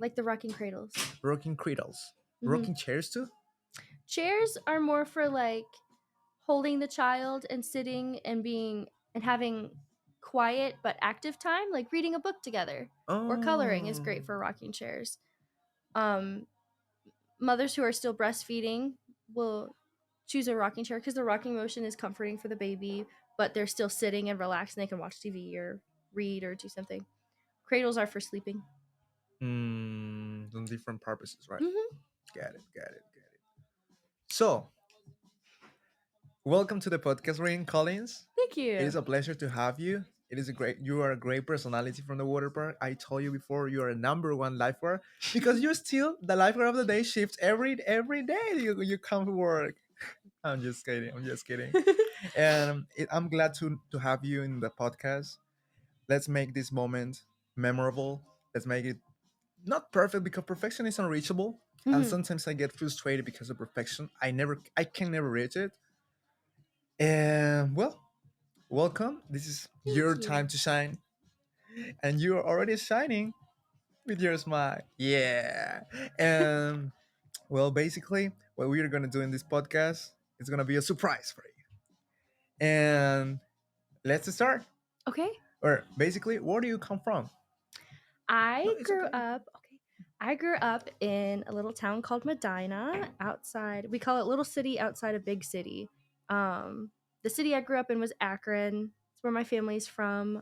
like the rocking cradles. Rocking cradles. Hmm. Rocking chairs too? Chairs are more for like holding the child and sitting and being and having quiet but active time, like reading a book together or coloring is great Oh. for rocking chairs. Um, Mothers who are still breastfeeding will choose a rocking chair because the rocking motion is comforting for the baby, but they're still sitting and relaxed and they can watch TV or read or do something. Cradles are for sleeping. On different purposes, right? Hmm. Got it, got it, got it. So, welcome to the podcast, Rain Collins. Thank It is you. a pleasure to have you. You are a great personality from the water park. I told you before, you are a number one lifeguard because you're still the lifeguard of the day shifts every day. You come to work. I'm just kidding. I'm just kidding. And I'm glad to have you in the podcast. Let's make this moment memorable. Let's make it not perfect because perfection is unreachable. And Hmm. sometimes I get frustrated because of perfection. I can never reach it. And well, welcome. This is your Thank time you. to shine, and you are already shining with your smile. Yeah. And well, basically, what we're gonna do in this podcast is gonna be a surprise for you. And let's start. Okay. Or basically, where do you come from? No, I it's grew okay. up. Okay. I grew up in a little town called Medina outside. We call it little city outside a big city. Um, the city I grew up in was Akron. It's where my family's from.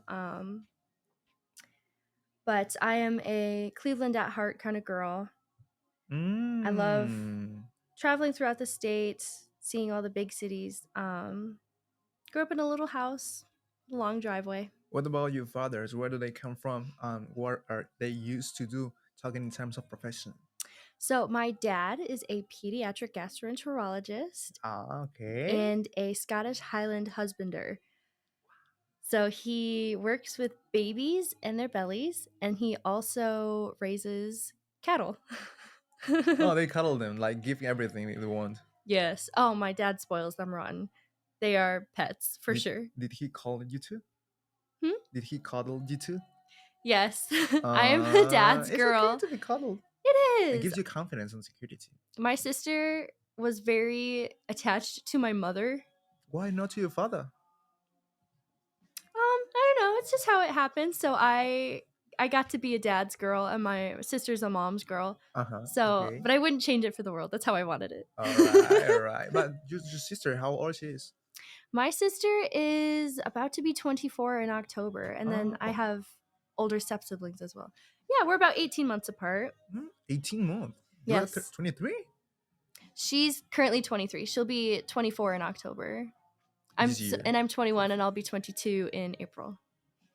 But I am a Cleveland at heart kind of girl. I love Mm. traveling throughout the state, seeing all the big cities. Grew up in a little house, long driveway. What about your fathers? Where do they come from? And what are they used to do? Talking in terms of profession. So my dad is a pediatric gastroenterologist Ah, okay. and a Scottish Highland husbander. So he works with babies and their bellies, and he also raises cattle. Oh, they cuddle them, like give everything they want. Yes. Oh, my dad spoils them rotten. They are pets for Did sure. did he call you too? Hmm? Did he cuddle you too? Yes. I am a dad's It's okay girl. to be cuddled. It It is. gives you confidence and security. My sister was very attached to my mother. Why not to your father? I don't know. It's just how it happened. So I got to be a dad's girl, and my sister's a mom's girl. Uh huh. So, Okay. but I wouldn't change it for the world. That's how I wanted it. All right. All right. But your sister, how old she is? My sister is about to be 24 in October, and then I Oh, have older step siblings as well. Yeah, we're about 18 months apart. 18 months. You're Yes. 23 She's currently 23. She'll be 24 in October. this year. And I'm 21 and I'll be 22 in April.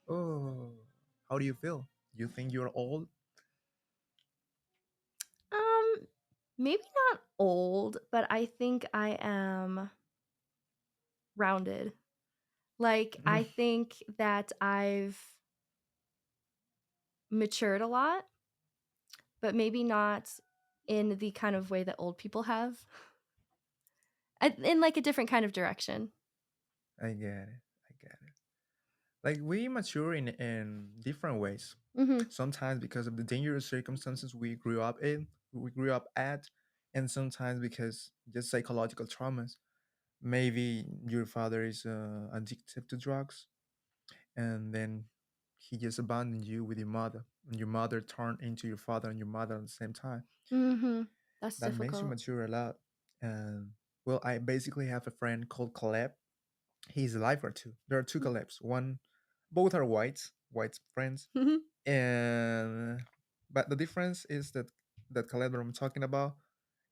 Oh, how do you feel? You think you're old? Um Maybe not old, but I think I am rounded. Like Mm, I think that I've matured a lot, but maybe not in the kind of way that old people have. In like a different kind of direction. I get it. I get it. Like we mature in different ways. Mhm. Sometimes because of the dangerous circumstances we grew up at, and sometimes because just psychological traumas. Maybe your father is addicted to drugs, and then he just abandoned you with your mother, and your mother turned into your father and your mother at the same time. Mhm. That's That makes you difficult. mature a lot. And well, I basically have a friend called Caleb. He's a lifeguard too. There are two Calebs. One, both are white friends, Mhm. and but the difference is that Caleb that I'm talking about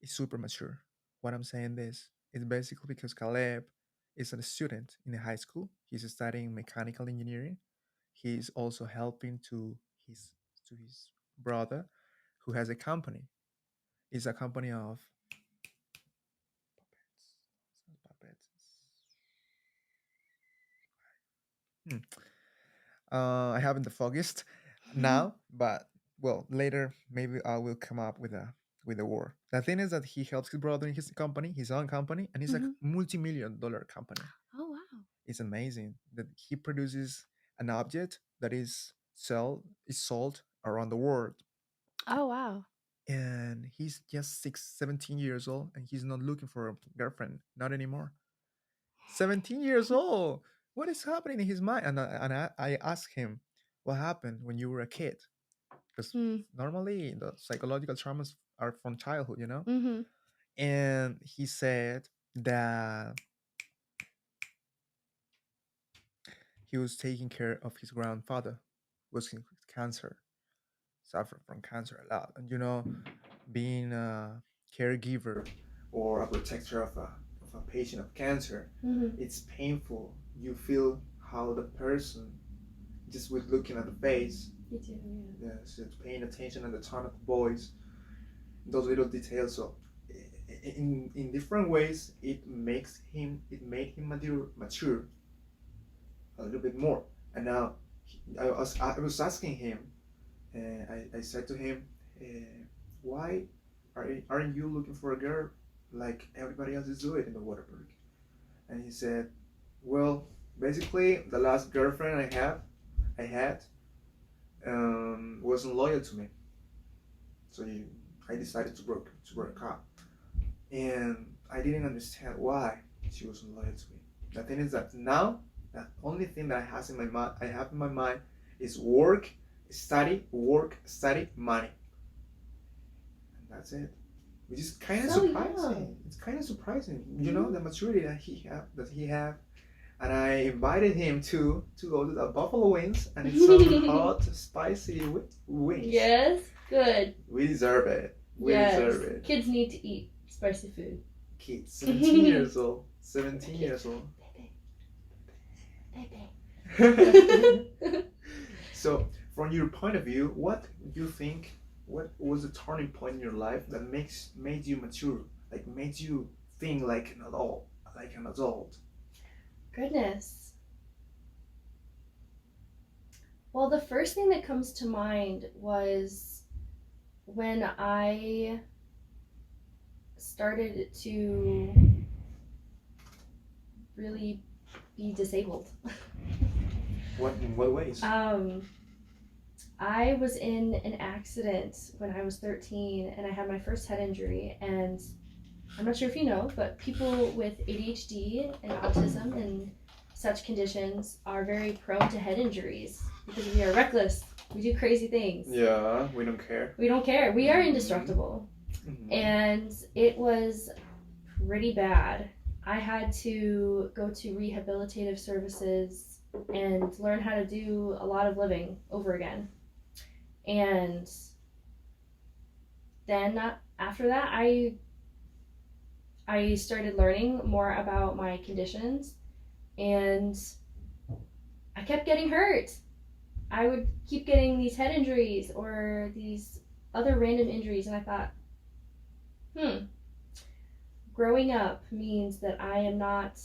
is super mature. What I'm saying this is basically because Caleb is a student in a high school. He's studying mechanical engineering. He's also helping his his brother, who has a company. It's a company of puppets. Hmm. I haven't the foggiest now, but well, later maybe I will come up with a word. The thing is that he helps his brother in his company, his own company, and it's a Mhm. multi-million dollar company. Oh wow. It's amazing that he produces an object that is sold around the world. Oh wow. And he's just 17 years old, and he's not looking for a girlfriend, not anymore. 17 years old. What is happening in his mind? And I asked him, what happened when you were a kid? Because Hmm. normally the psychological traumas are from childhood, you know? Mm-hmm. And he said that he was taking care of his grandfather, who was in cancer, suffered from cancer a lot. And being a caregiver or a protector of a patient of cancer, Mm-hmm. it's painful. You feel how the person, just with looking at the face, Me too. Yeah. yes, it's paying attention and the tone of the voice, those little details. So in different ways, it made him mature a little bit more. And now I was asking him, and I said to him, why aren't you looking for a girl like everybody else is doing in the water park? And he said, well, basically the last girlfriend I had wasn't loyal to me, so I decided to work up, and I didn't understand why she wasn't loyal to me. The thing is that now the only thing that I have in my mind is work, study, money, and that's it. Which is kind of So surprising. young. It's kind of surprising, Mhm. the maturity that he have. And I invited him to go to the Buffalo Wings and eat some hot, spicy wings. Yes. Good. We deserve it. We Yes. deserve it. Kids need to eat spicy food. Kids, 17 years old. 17 years old. So, from your point of view, what do you think? What was the turning point in your life that made you mature? Like made you think like an adult, like an adult. Goodness. Well, the first thing that comes to mind was when I started to really be disabled. In what ways? I was in an accident when I was 13 and I had my first head injury. And I'm not sure if you know, but people with ADHD and autism and such conditions are very prone to head injuries because we are reckless. We do crazy things. Yeah, we don't care. We don't care. We are indestructible. Mm-hmm. And it was pretty bad. I had to go to rehabilitative services and learn how to do a lot of living over again. And then after that, I started learning more about my conditions, and I kept getting hurt. I would keep getting these head injuries or these other random injuries, and I thought, growing up means that I'm not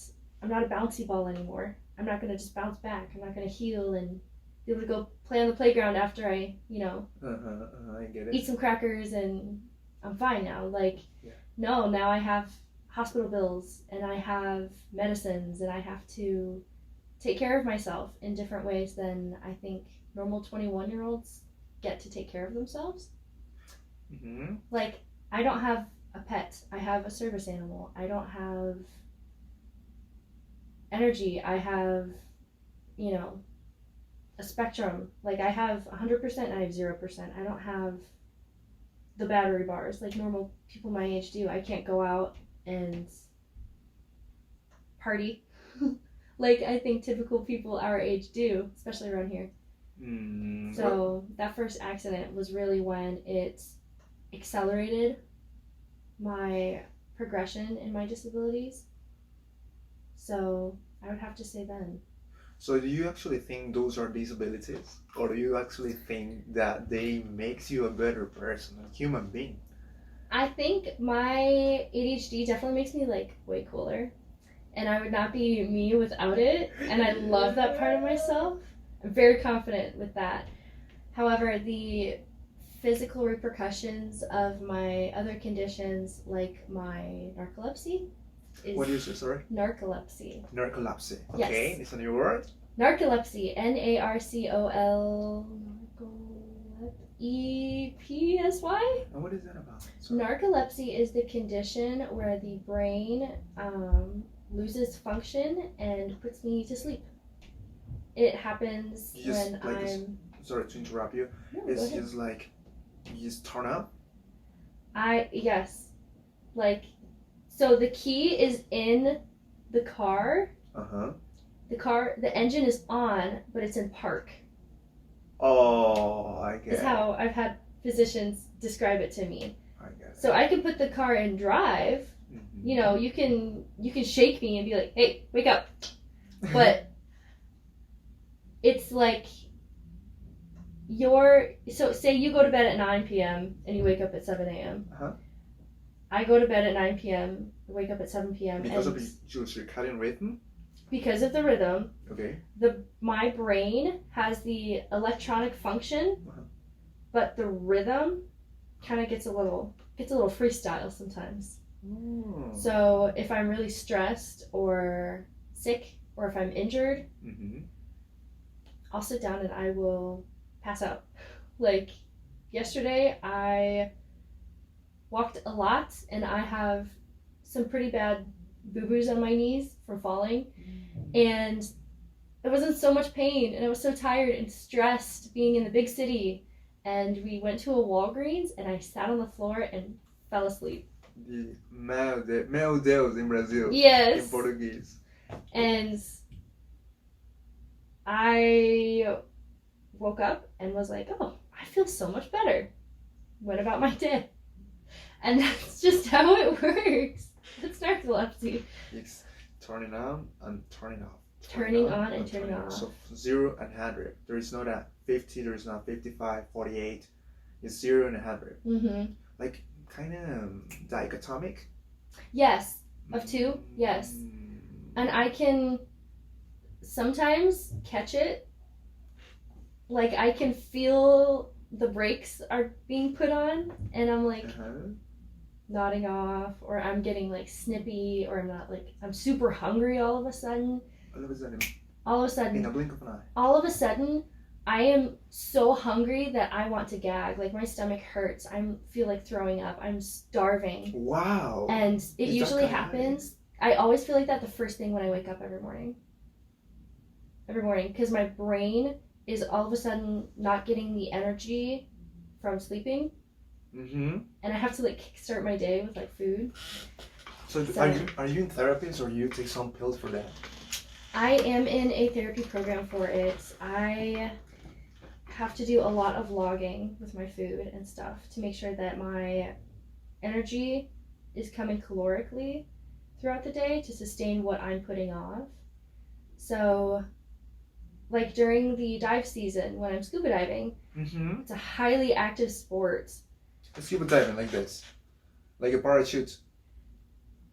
a bouncy ball anymore. I'm not going to just bounce back. I'm not going to heal and be able to go play on the playground after I I get it. eat some crackers and I'm fine now. Like, yeah. No, now I have hospital bills and I have medicines and I have to take care of myself in different ways than I think normal 21-year-olds get to take care of themselves. Mm-hmm. Like, I don't have a pet. I have a service animal. I don't have energy. I have, a spectrum. Like, I have 100% and I have 0%. I don't have the battery bars like normal people my age do. I can't go out and party like I think typical people our age do, especially around here. So that first accident was really when it accelerated my progression in my disabilities. So I would have to say then. So do you actually think those are disabilities? Or do you actually think that they makes you a better person, a human being? I think my ADHD definitely makes me like way cooler. And I would not be me without it. And I love that part of myself. I'm very confident with that. However, the physical repercussions of my other conditions, like my narcolepsy, is. What is it, sorry? Narcolepsy. Narcolepsy. Okay, yes. It's a new word. Narcolepsy. NARCOL. EPSY. And what is that about? Sorry. Narcolepsy is the condition where the brain loses function and puts me to sleep. It happens when I'm. Sorry to interrupt you. No, it's just like you just turn up. Yes, like, so the key is in the car. The engine is on, but it's in park. Oh, I get it. Is how I've had physicians describe it to me. I get it. So I can put the car in drive. Mm-hmm. You know, you can shake me and be like, "Hey, wake up!" But it's like so say you go to bed at 9 p.m. and you wake up at 7 a.m. I go to bed at 9 p.m. wake up at 7 p.m. Because of your circadian rhythm? Because of the rhythm. Okay. My brain has the electronic function, but the rhythm kind of gets a little freestyle sometimes. So if I'm really stressed or sick or if I'm injured, I'll sit down and I will pass out. Like yesterday, I walked a lot and I have some pretty bad boo-boos on my knees from falling. And I was in so much pain and I was so tired and stressed being in the big city. And we went to a Walgreens and I sat on the floor and fell asleep. Meu Deus in Brazil. Yes. In Portuguese. And I woke up and was like, oh, I feel so much better. Went about my day. And that's just how it works. That's narcolepsy. It's turning on and turning off. Turning on and turning off. So 0 and 100. There is not a 50, there is not 55, 48. It's 0 and 100. Like kind of dichotomic. Yes. Of 2? Yes. And I can sometimes catch it. Like I can feel the brakes are being put on and I'm like nodding off, or I'm getting like snippy, or I'm not, like I'm super hungry all of a sudden. All of a sudden. In a blink of an eye. All of a sudden, I am so hungry that I want to gag. Like my stomach hurts. I feel like throwing up. I'm starving. Wow. And it usually happens. I always feel like that the first thing when I wake up every morning. Because my brain is all of a sudden not getting the energy from sleeping. And I have to like kickstart my day with like food. So are you in therapy, or you take some pills for that? I am in a therapy program for it. I have to do a lot of logging with my food and stuff to make sure that my energy is coming calorically throughout the day to sustain what I'm putting off. So like during the dive season when I'm scuba diving, it's a highly active sport. Scuba diving like this, like a parachute.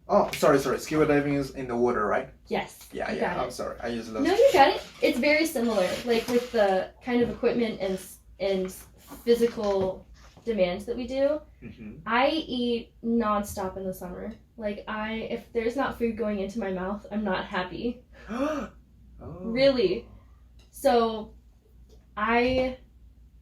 Oh, sorry. Scuba diving is in the water, right? Yes. Yeah. I'm sorry. I just lost. No, you got it. It's very similar, like with the kind of equipment and physical demands that we do. I eat nonstop in the summer. Like if there's not food going into my mouth, I'm not happy. Really. So I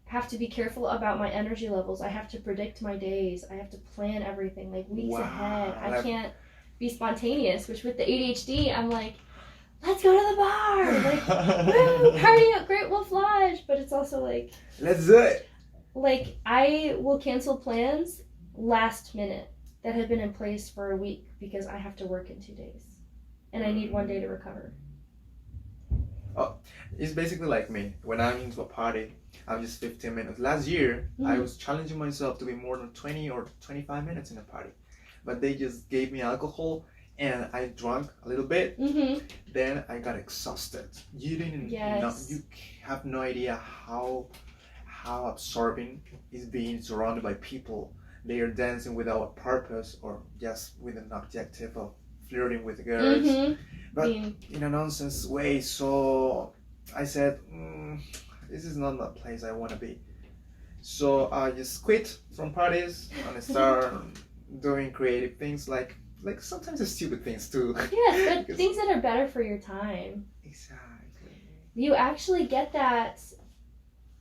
have to be careful about my energy levels. I have to predict my days. I have to plan everything like weeks ahead. I can't be spontaneous, which with the ADHD, I'm like, let's go to the bar. Like, woo, party at Great Wolf Lodge. But it's also like, let's do it. Like, I will cancel plans last minute that have been in place for a week because I have to work in 2 days. And I need 1 day to recover. Oh, it's basically like me. When I'm into a party, I'm just 15 minutes. Last year, I was challenging myself to be more than 20 or 25 minutes in a party. But they just gave me alcohol and I drank a little bit. Then I got exhausted. You didn't know, you have no idea how absorbing is being surrounded by people. They are dancing without a purpose or just with an objective of flirting with girls. But in a nonsense way. So I said, this is not the place I want to be. So I just quit from parties and I start doing creative things, like sometimes the stupid things too. Yes, but things that are better for your time. Exactly. You actually get that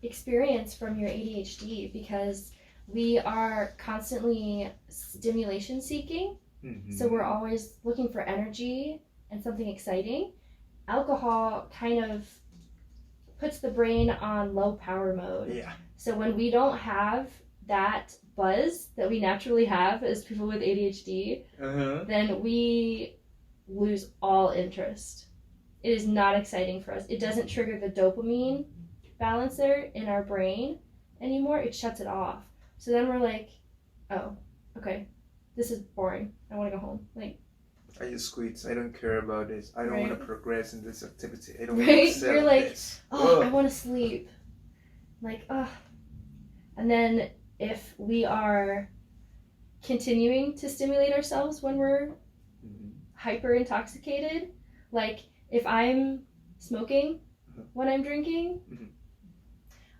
experience from your ADHD because we are constantly stimulation seeking. So we're always looking for energy and something exciting. Alcohol kind of puts the brain on low power mode. Yeah. So when we don't have that buzz that we naturally have as people with ADHD, then we lose all interest. It is not exciting for us. It doesn't trigger the dopamine balancer in our brain anymore. It shuts it off. So then we're like, oh, okay, this is boring. I want to go home. Like, I just quit. I don't care about this. I don't Right. want to progress in this activity. I don't Right? want to accept You're like, this. oh, Ugh. I want to sleep. Like, oh. And then if we are continuing to stimulate ourselves when we're hyper intoxicated, like if I'm smoking when I'm drinking,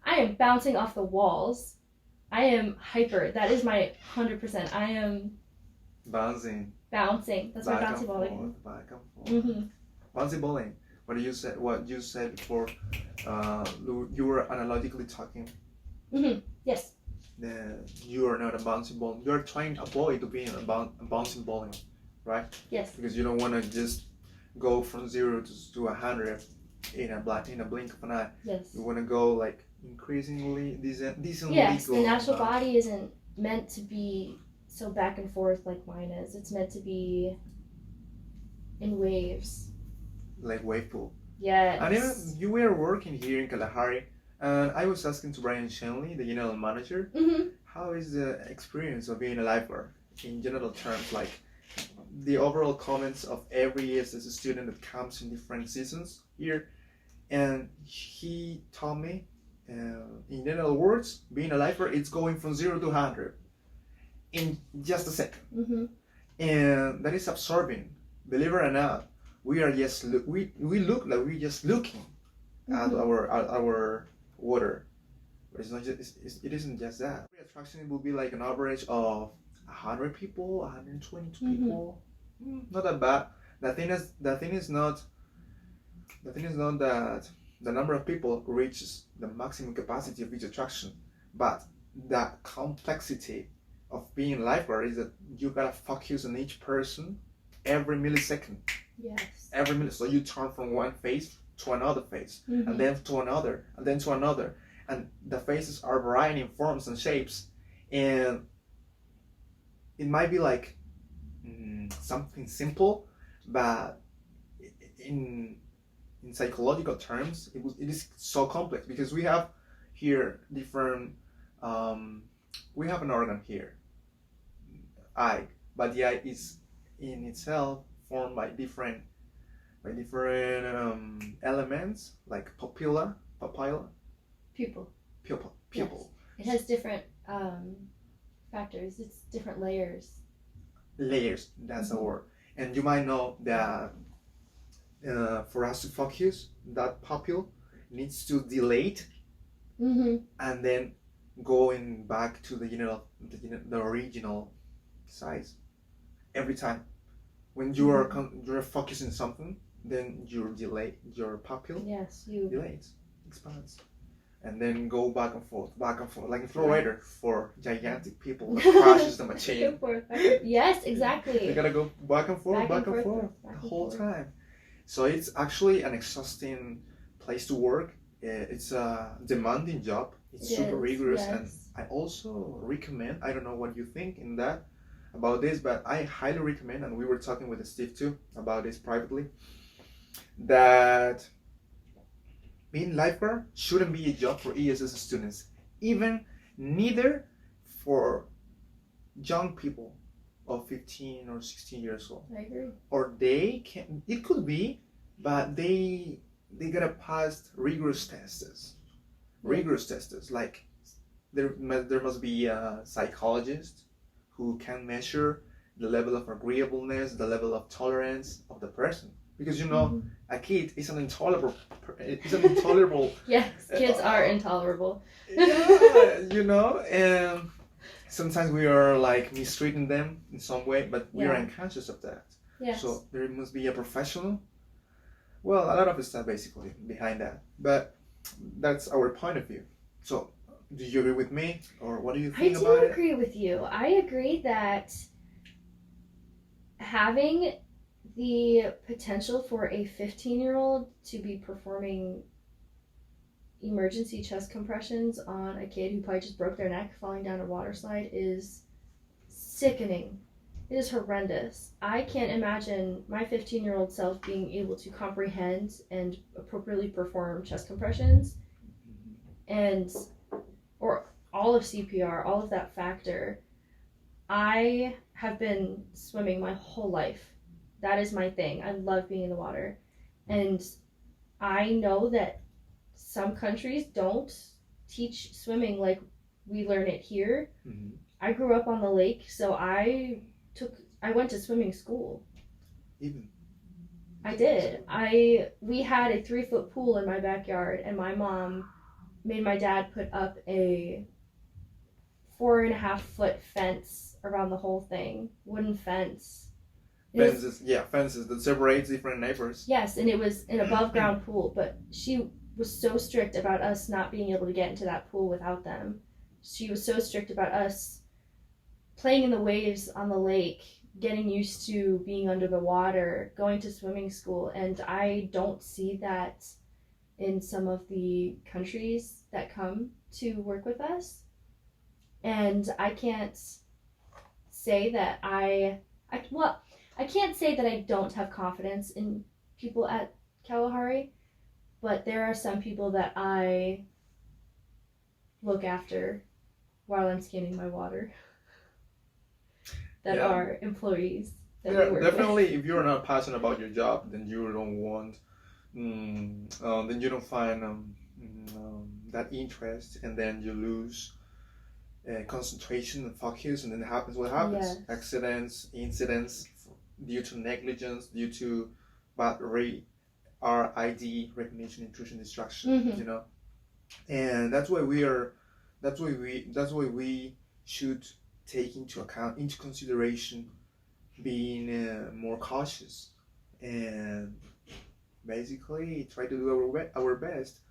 I am bouncing off the walls. I am hyper. That is my 100%. I am Bouncing. That's my bouncy bowling. Back and forth. Bouncy bowling. What you said before, you were analytically talking. Yes. You are not a bouncy ball. You are trying to avoid being a bouncing bowling, right? Yes. Because you don't want to just go from 0 to 100 in a blink of an eye. Yes. You want to go like increasingly decently. Yes, the natural body isn't meant to be so back and forth like mine is. It's meant to be in waves. Like wave pool. Yes. And even you were working here in Kalahari, and I was asking to Brian Shanley, the general manager, how is the experience of being a lifeguard in general terms, like the overall comments of every ESS student that comes in different seasons here. And he told me, in general words, being a lifeguard, it's going from 0 to 100 in just a second. And that is absorbing. Believe it or not, we are just we look like we're just looking at our water, but it's not just it isn't just that. The attraction will be like an average of 100 people, 122 people. Not that bad. The thing is not that the number of people reaches the maximum capacity of each attraction, but the complexity of being lifeguard is that you gotta focus on each person every millisecond. Yes. Every minute. So you turn from one face to another face, and then to another, and then to another. And the faces are varying in forms and shapes. And it might be like something simple, but in psychological terms, it is so complex because we have here different. We have an organ here, eye, but the eye is in itself formed by different elements like pupilla. Pupil. Yes. It has different factors. It's different layers. That's the word. And you might know that for us to focus, that pupil needs to dilate and then going back to the original size every time. When you're focusing something, then your pupil dilates, expands, and then go back and forth, like a flow rider for gigantic people that crashes the machine. Yes, exactly. You gotta go back and forth the whole time. So it's actually an exhausting place to work. It's a demanding job. It's super rigorous, and I also recommend. I don't know what you think about this, but I highly recommend, and we were talking with Steve too about this privately, that being lifeguard shouldn't be a job for ESS students, even neither for young people of 15 or 16 years old. I agree. Or it could be, but they gotta pass rigorous tests. Like there must be a psychologist who can measure the level of agreeableness, the level of tolerance of the person. Because a kid is an intolerable. Yes, kids are intolerable. Yeah, and sometimes we are like mistreating them in some way, but we are unconscious of that. Yes. So there must be a professional. Well, a lot of stuff basically behind that, but that's our point of view. So, do you agree with me, or what do you I think about do it? agree with you. I agree that having the potential for a 15-year-old to be performing emergency chest compressions on a kid who probably just broke their neck falling down a water slide is sickening. It is horrendous. I can't imagine my 15-year-old self being able to comprehend and appropriately perform chest compressions and or all of CPR, all of that factor. I have been swimming my whole life. That is my thing. I love being in the water. And I know that some countries don't teach swimming like we learn it here. Mm-hmm. I grew up on the lake, so I went to swimming school. Even. I did. We had a 3-foot pool in my backyard, and my mom made my dad put up a 4.5-foot fence around the whole thing, wooden fence. Fences, yeah, fences that separate different neighbors. Yes, and it was an above ground pool, but she was so strict about us not being able to get into that pool without them. She was so strict about us playing in the waves on the lake, getting used to being under the water, going to swimming school, and I don't see that in some of the countries that come to work with us. And I can't say that I can't say that I don't have confidence in people at Kalahari, but there are some people that I look after while I'm scanning my water that Yeah. are employees that we Yeah, work definitely. with. If you're not passionate about your job, then you don't want, then you don't find that interest, and then you lose concentration and focus, and then it happens what happens: Yes. accidents, incidents due to negligence, due to bad RID, recognition, intrusion, distraction. Mm-hmm. You know, and that's why we are. That's why we should take into consideration being more cautious and basically try to do our best.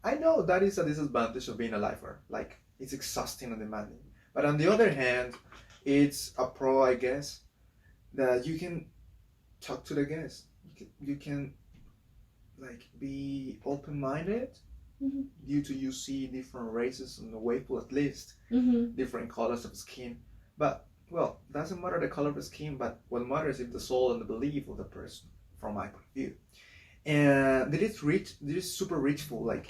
I know that is a disadvantage of being a lifer. Like, it's exhausting and demanding. But on the other hand, it's a pro, I guess, that you can talk to the guests. You can like be open minded Mm-hmm. due to you see different races in the wave pool, at least Mm-hmm. different colors of skin. But well, doesn't matter the color of the skin, but what matters is the soul and the belief of the person, from my point of view. And this is super richful, like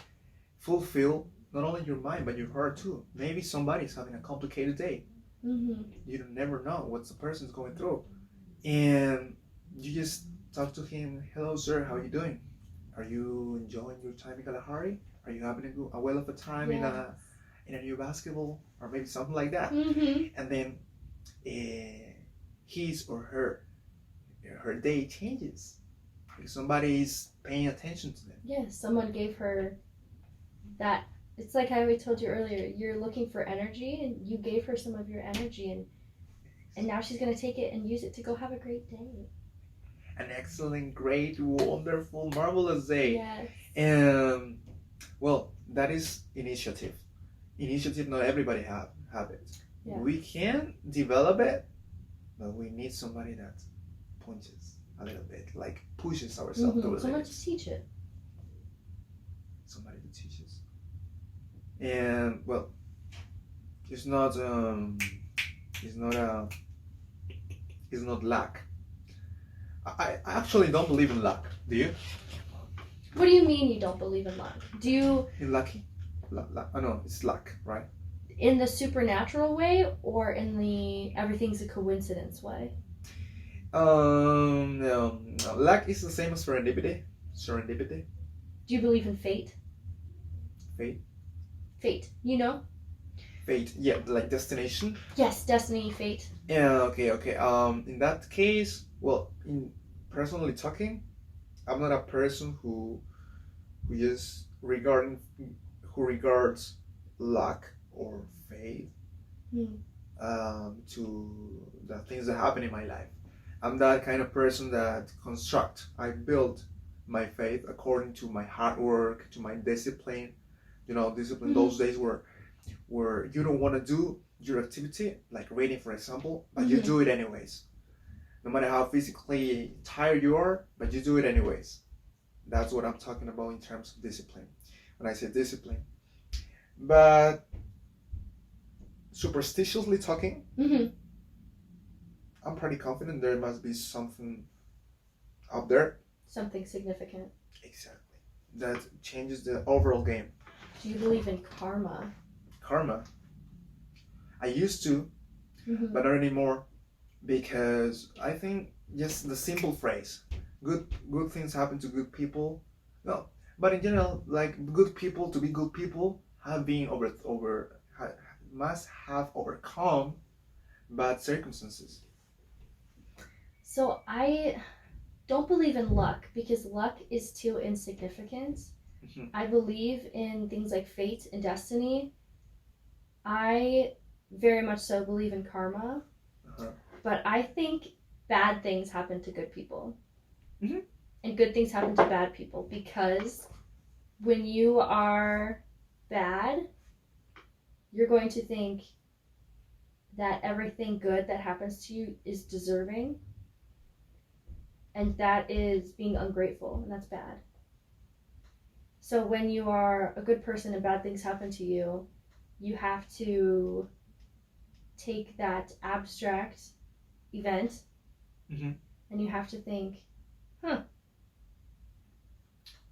fulfill not only your mind but your heart too. Maybe somebody's having a complicated day. Mm-hmm. You never know what the person's going through, and you just talk to him. Hello, sir. How are you doing? Are you enjoying your time in Kalahari? Are you having a well of a time Yes. in a new basketball, or maybe something like that? Mm-hmm. And then his or her day changes because somebody is paying attention to them. Yes, someone gave her that. It's like I told you earlier, you're looking for energy and you gave her some of your energy, and now she's going to take it and use it to go have a great day. An excellent, great, wonderful, marvelous day. Yes. And well, that is initiative. Initiative, not everybody have it. Yeah. We can develop it, but we need somebody that punches a little bit, like pushes ourselves to the Someone limits. to teach it. Somebody to teach us. And well, it's not luck. I actually don't believe in luck. Do you? What do you mean you don't believe in luck? Do you In lucky? Oh no, it's luck, right? in the supernatural way or in the everything's a coincidence way? No. Luck is the same as serendipity. Serendipity. Do you believe in fate? Fate. Fate, you know? Fate, yeah, like destination. Yes, destiny, fate. Yeah, okay. In that case, well, in personally talking, I'm not a person who just who regards luck or fate to the things that happen in my life. I'm that kind of person that I build my faith according to my hard work, to my discipline, You know, discipline Mm-hmm. those days where you don't want to do your activity, like reading, for example, but you Mm-hmm. do it anyways. No matter how physically tired you are, but you do it anyways. That's what I'm talking about in terms of discipline. When I say discipline, but superstitiously talking, Mm-hmm. I'm pretty confident there must be something out there. Something significant. Exactly. That changes the overall game. Do you believe in karma? Karma. I used to, Mm-hmm. but not anymore, because I think just the simple phrase, good things happen to good people. No, but in general, like good people to be good people have been must have overcome bad circumstances. So I don't believe in luck because luck is too insignificant. Mhm. I believe in things like fate and destiny. I very much so believe in karma, Uh-huh. but I think bad things happen to good people. Mhm. And good things happen to bad people because when you are bad, you're going to think that everything good that happens to you is deserving, and that is being ungrateful, and that's bad. So when you are a good person and bad things happen to you, you have to take that abstract event Mhm. and you have to think, huh,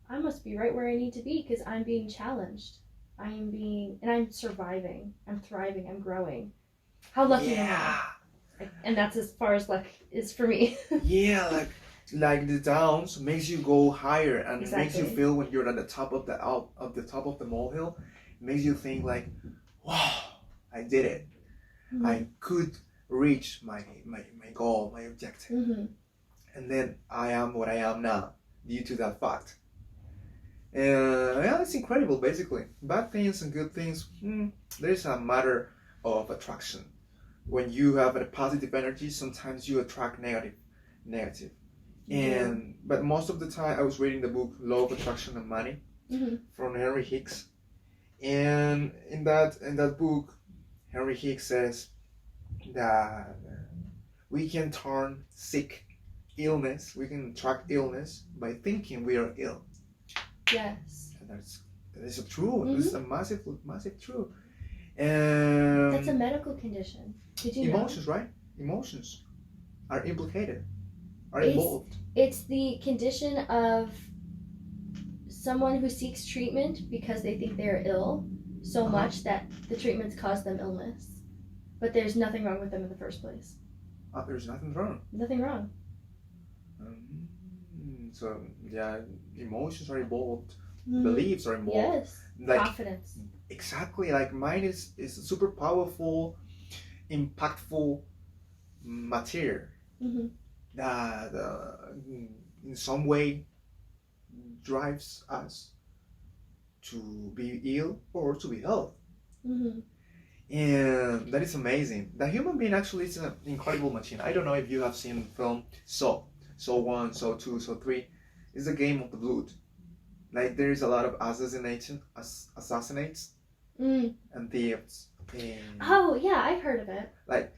I must be right where I need to be because I'm being challenged. And I'm surviving. I'm thriving. I'm growing. How lucky am I? Yeah. And that's as far as luck is for me. Yeah, like the downs makes you go higher and it makes you Exactly. feel when you're at the top of the top of the molehill, it makes you think like, wow, I did it. Mm-hmm. I could reach my goal, my objective. Mm-hmm. And then I am what I am now due to that fact. Yeah, it's incredible basically. Bad things and good things, there's a matter of attraction. When you have a positive energy, sometimes you attract negative. And but most of the time, I was reading the book Law of Attraction and Money Mm-hmm. from Henry Hicks, and in that book, Henry Hicks says that we can turn we can attract illness by thinking we are ill. Yes. And that is true. Mm-hmm. This is a massive true. That's a And medical condition. Did you know? emotions, right? Emotions are implicated, are It's involved. it's the condition of someone who seeks treatment because they think they're ill so much that the treatments cause them illness. But there's nothing wrong with them in the first place. There's nothing wrong. Nothing wrong. So yeah, emotions are involved, Mm-hmm. beliefs are involved. Yes. Like Confidence. exactly, like mine is super powerful, impactful material Mm-hmm. that in some way drives us to be ill or to be healthy. Mm-hmm. And that is amazing. The human being actually is an incredible machine. I don't know if you have seen the film So 1, So 2, So 3. It's a game of the blood. Like there is a lot of assassinates Mm. and thieves. And Oh yeah, I've heard of it. like,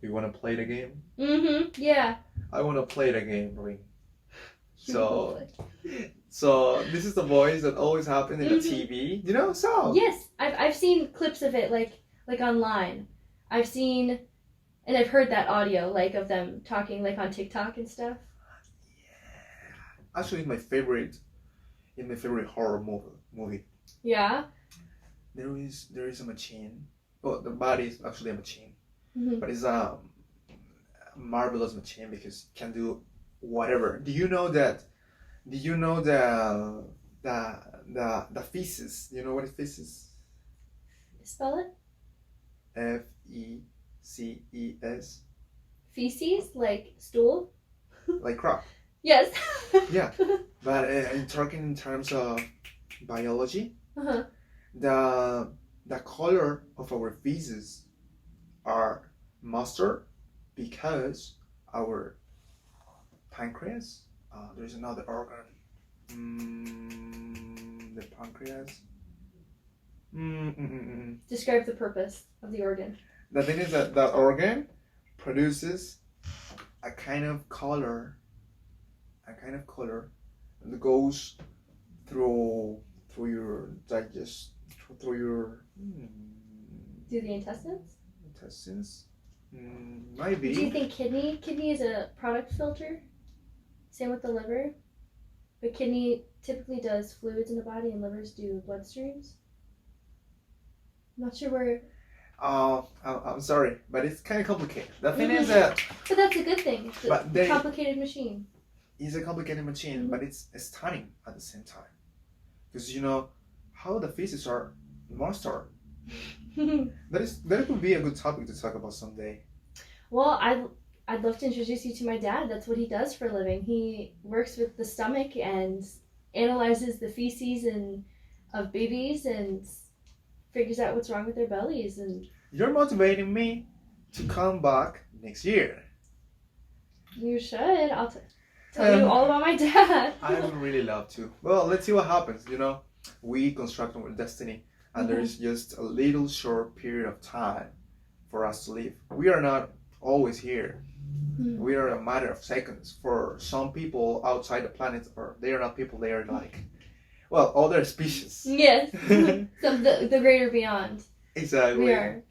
you want to play the game? Mm-hmm. Yeah. I want to play the game, Ring. So this is the voice that always happened in the TV. You know, so Yes, I've seen clips of it like online. I've seen and I've heard that audio like of them talking like on TikTok and stuff. actually, it's my favorite. In my favorite horror movie. Yeah. There is a machine. Well, the body is actually a machine, Mm-hmm. but it's a marvelous machine because it can do whatever. Do you know that? Do you know the feces? Do you know what is feces? Spell it. Feces. Feces, like stool. Like crap. Yes. Yeah, but in talking in terms of biology, Uh-huh. the color of our feces are mustard because our pancreas. There's another organ. The pancreas. Describe the purpose of the organ. The thing is that the organ produces a kind of color, that goes through your through your Through the intestines? intestines. Do Maybe. you think kidney? Kidney is a product filter. Same with the liver. But kidney typically does fluids in the body, and livers do bloodstreams. I'm not sure where. I'm sorry, but it's kind of complicated. The thing is that. But that's a good thing. It's a complicated machine. It's a complicated machine, but it's stunning at the same time. Because you know how the physics are mastered. That could be a good topic to talk about someday. Well, I'd love to introduce you to my dad. That's what he does for a living. He works with the stomach and analyzes the feces of babies and figures out what's wrong with their bellies. And you're motivating me to come back next year. You should. I'll tell you all about my dad. I would really love to. Well, let's see what happens. You know, we construct our destiny, and there's just a little short period of time for us to live. We are not always here. We are a matter of seconds. For some people outside the planet, or they are not people, they are like, well, other species. Yes. So the greater beyond. Exactly. We are.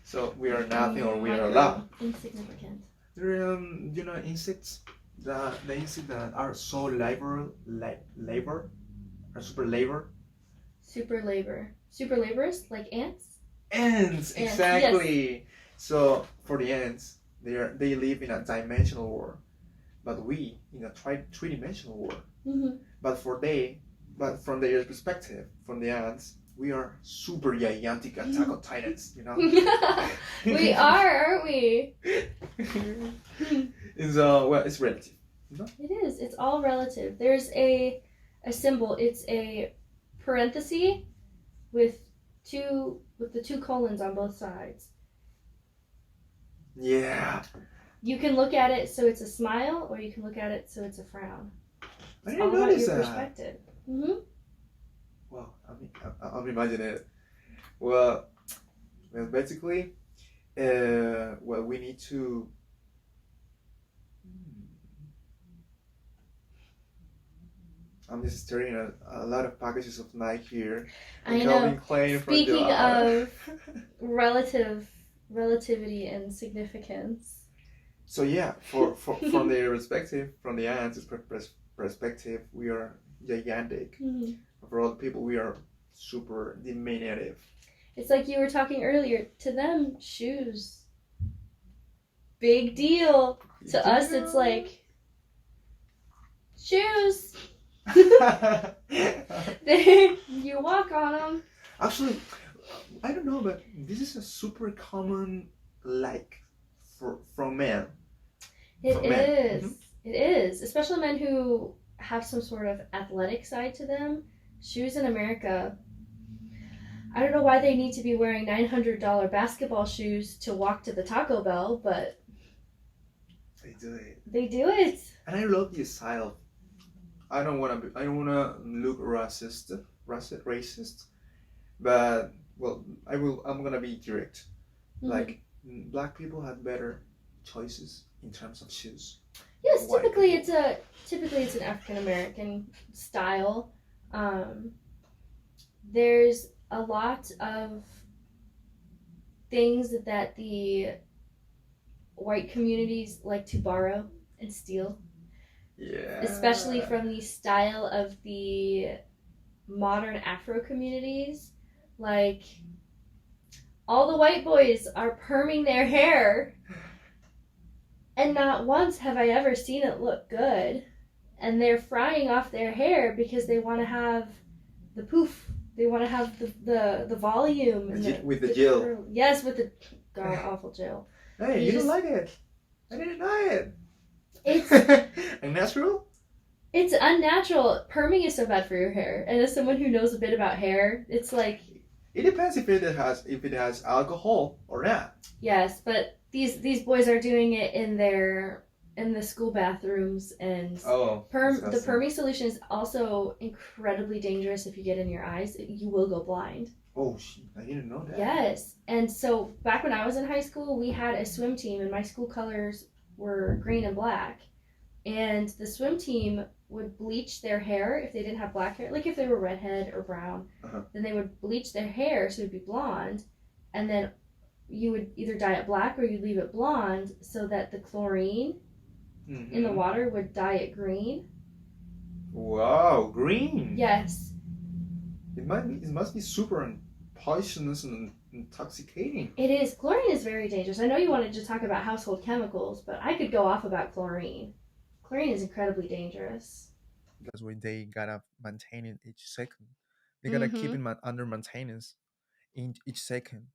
So we are nothing, or we are a lot. Insignificant. There are, you know, insects. The insects that are so labor, are super labor. Super labor. Super laborious, like ants? Ants, exactly. Yes. So for the ants, they live in a dimensional world, but we in a three-dimensional world. Mm-hmm. But from their perspective, from the ants, we are super gigantic Attack on Titans, you know? We are, aren't we? Well, it's relative. No? It is. It's all relative. There's a symbol. It's a parenthesis with the two colons on both sides. Yeah. You can look at it so it's a smile, or you can look at it so it's a frown. I didn't notice that. Perspective. Mm-hmm. Well, I'm imagining it. Well, basically, we need to. I'm just staring at a lot of packages of Nike here. I know. Speaking of relativity and significance. So yeah, from their perspective, from the ants' perspective, we are gigantic. Mm-hmm. For other people, we are super diminutive. It's like you were talking earlier. To them, shoes, big deal. To us, it's like shoes. You walk on them. Actually, I don't know, but this is a super common from men. It is. Mm-hmm. It is, especially men who have some sort of athletic side to them. Shoes in America, I don't know why they need to be wearing $900 basketball shoes to walk to the Taco Bell, but they do it. They do it. And I love the style. I don't wanna look racist, but well, I'm gonna be direct. Mm-hmm. Like, black people have better choices in terms of shoes. Yes, typically it's an African American style. There's a lot of things that the white communities like to borrow and steal. Yeah. Especially from the style of the modern Afro communities. Like, all the white boys are perming their hair, and not once have I ever seen it look good. And they're frying off their hair because they want to have the poof. They want to have the volume. With the gel. Curl. Yes, with the god-awful gel. Hey, you don't like it. I didn't know it. It's unnatural? It's unnatural. Perming is so bad for your hair. And as someone who knows a bit about hair, it's like... It depends if it has alcohol or not. Yes, but these boys are doing it in the school bathrooms, and the perming solution is also incredibly dangerous if you get in your eyes. You will go blind. Oh shit! I didn't know that. Yes. And so back when I was in high school, we had a swim team, and my school colors were green and black. And the swim team would bleach their hair if they didn't have black hair. Like if they were redhead or brown, then they would bleach their hair so it'd be blonde. And then you would either dye it black or you'd leave it blonde so that the chlorine in the water would dye it green. Wow, green. Yes. It must be super poisonous and intoxicating. It is. Chlorine is very dangerous. I know you wanted to talk about household chemicals, but I could go off about chlorine. Chlorine is incredibly dangerous. That's why they gotta maintain it each second. They gotta keep Mm-hmm. it under maintenance in each second.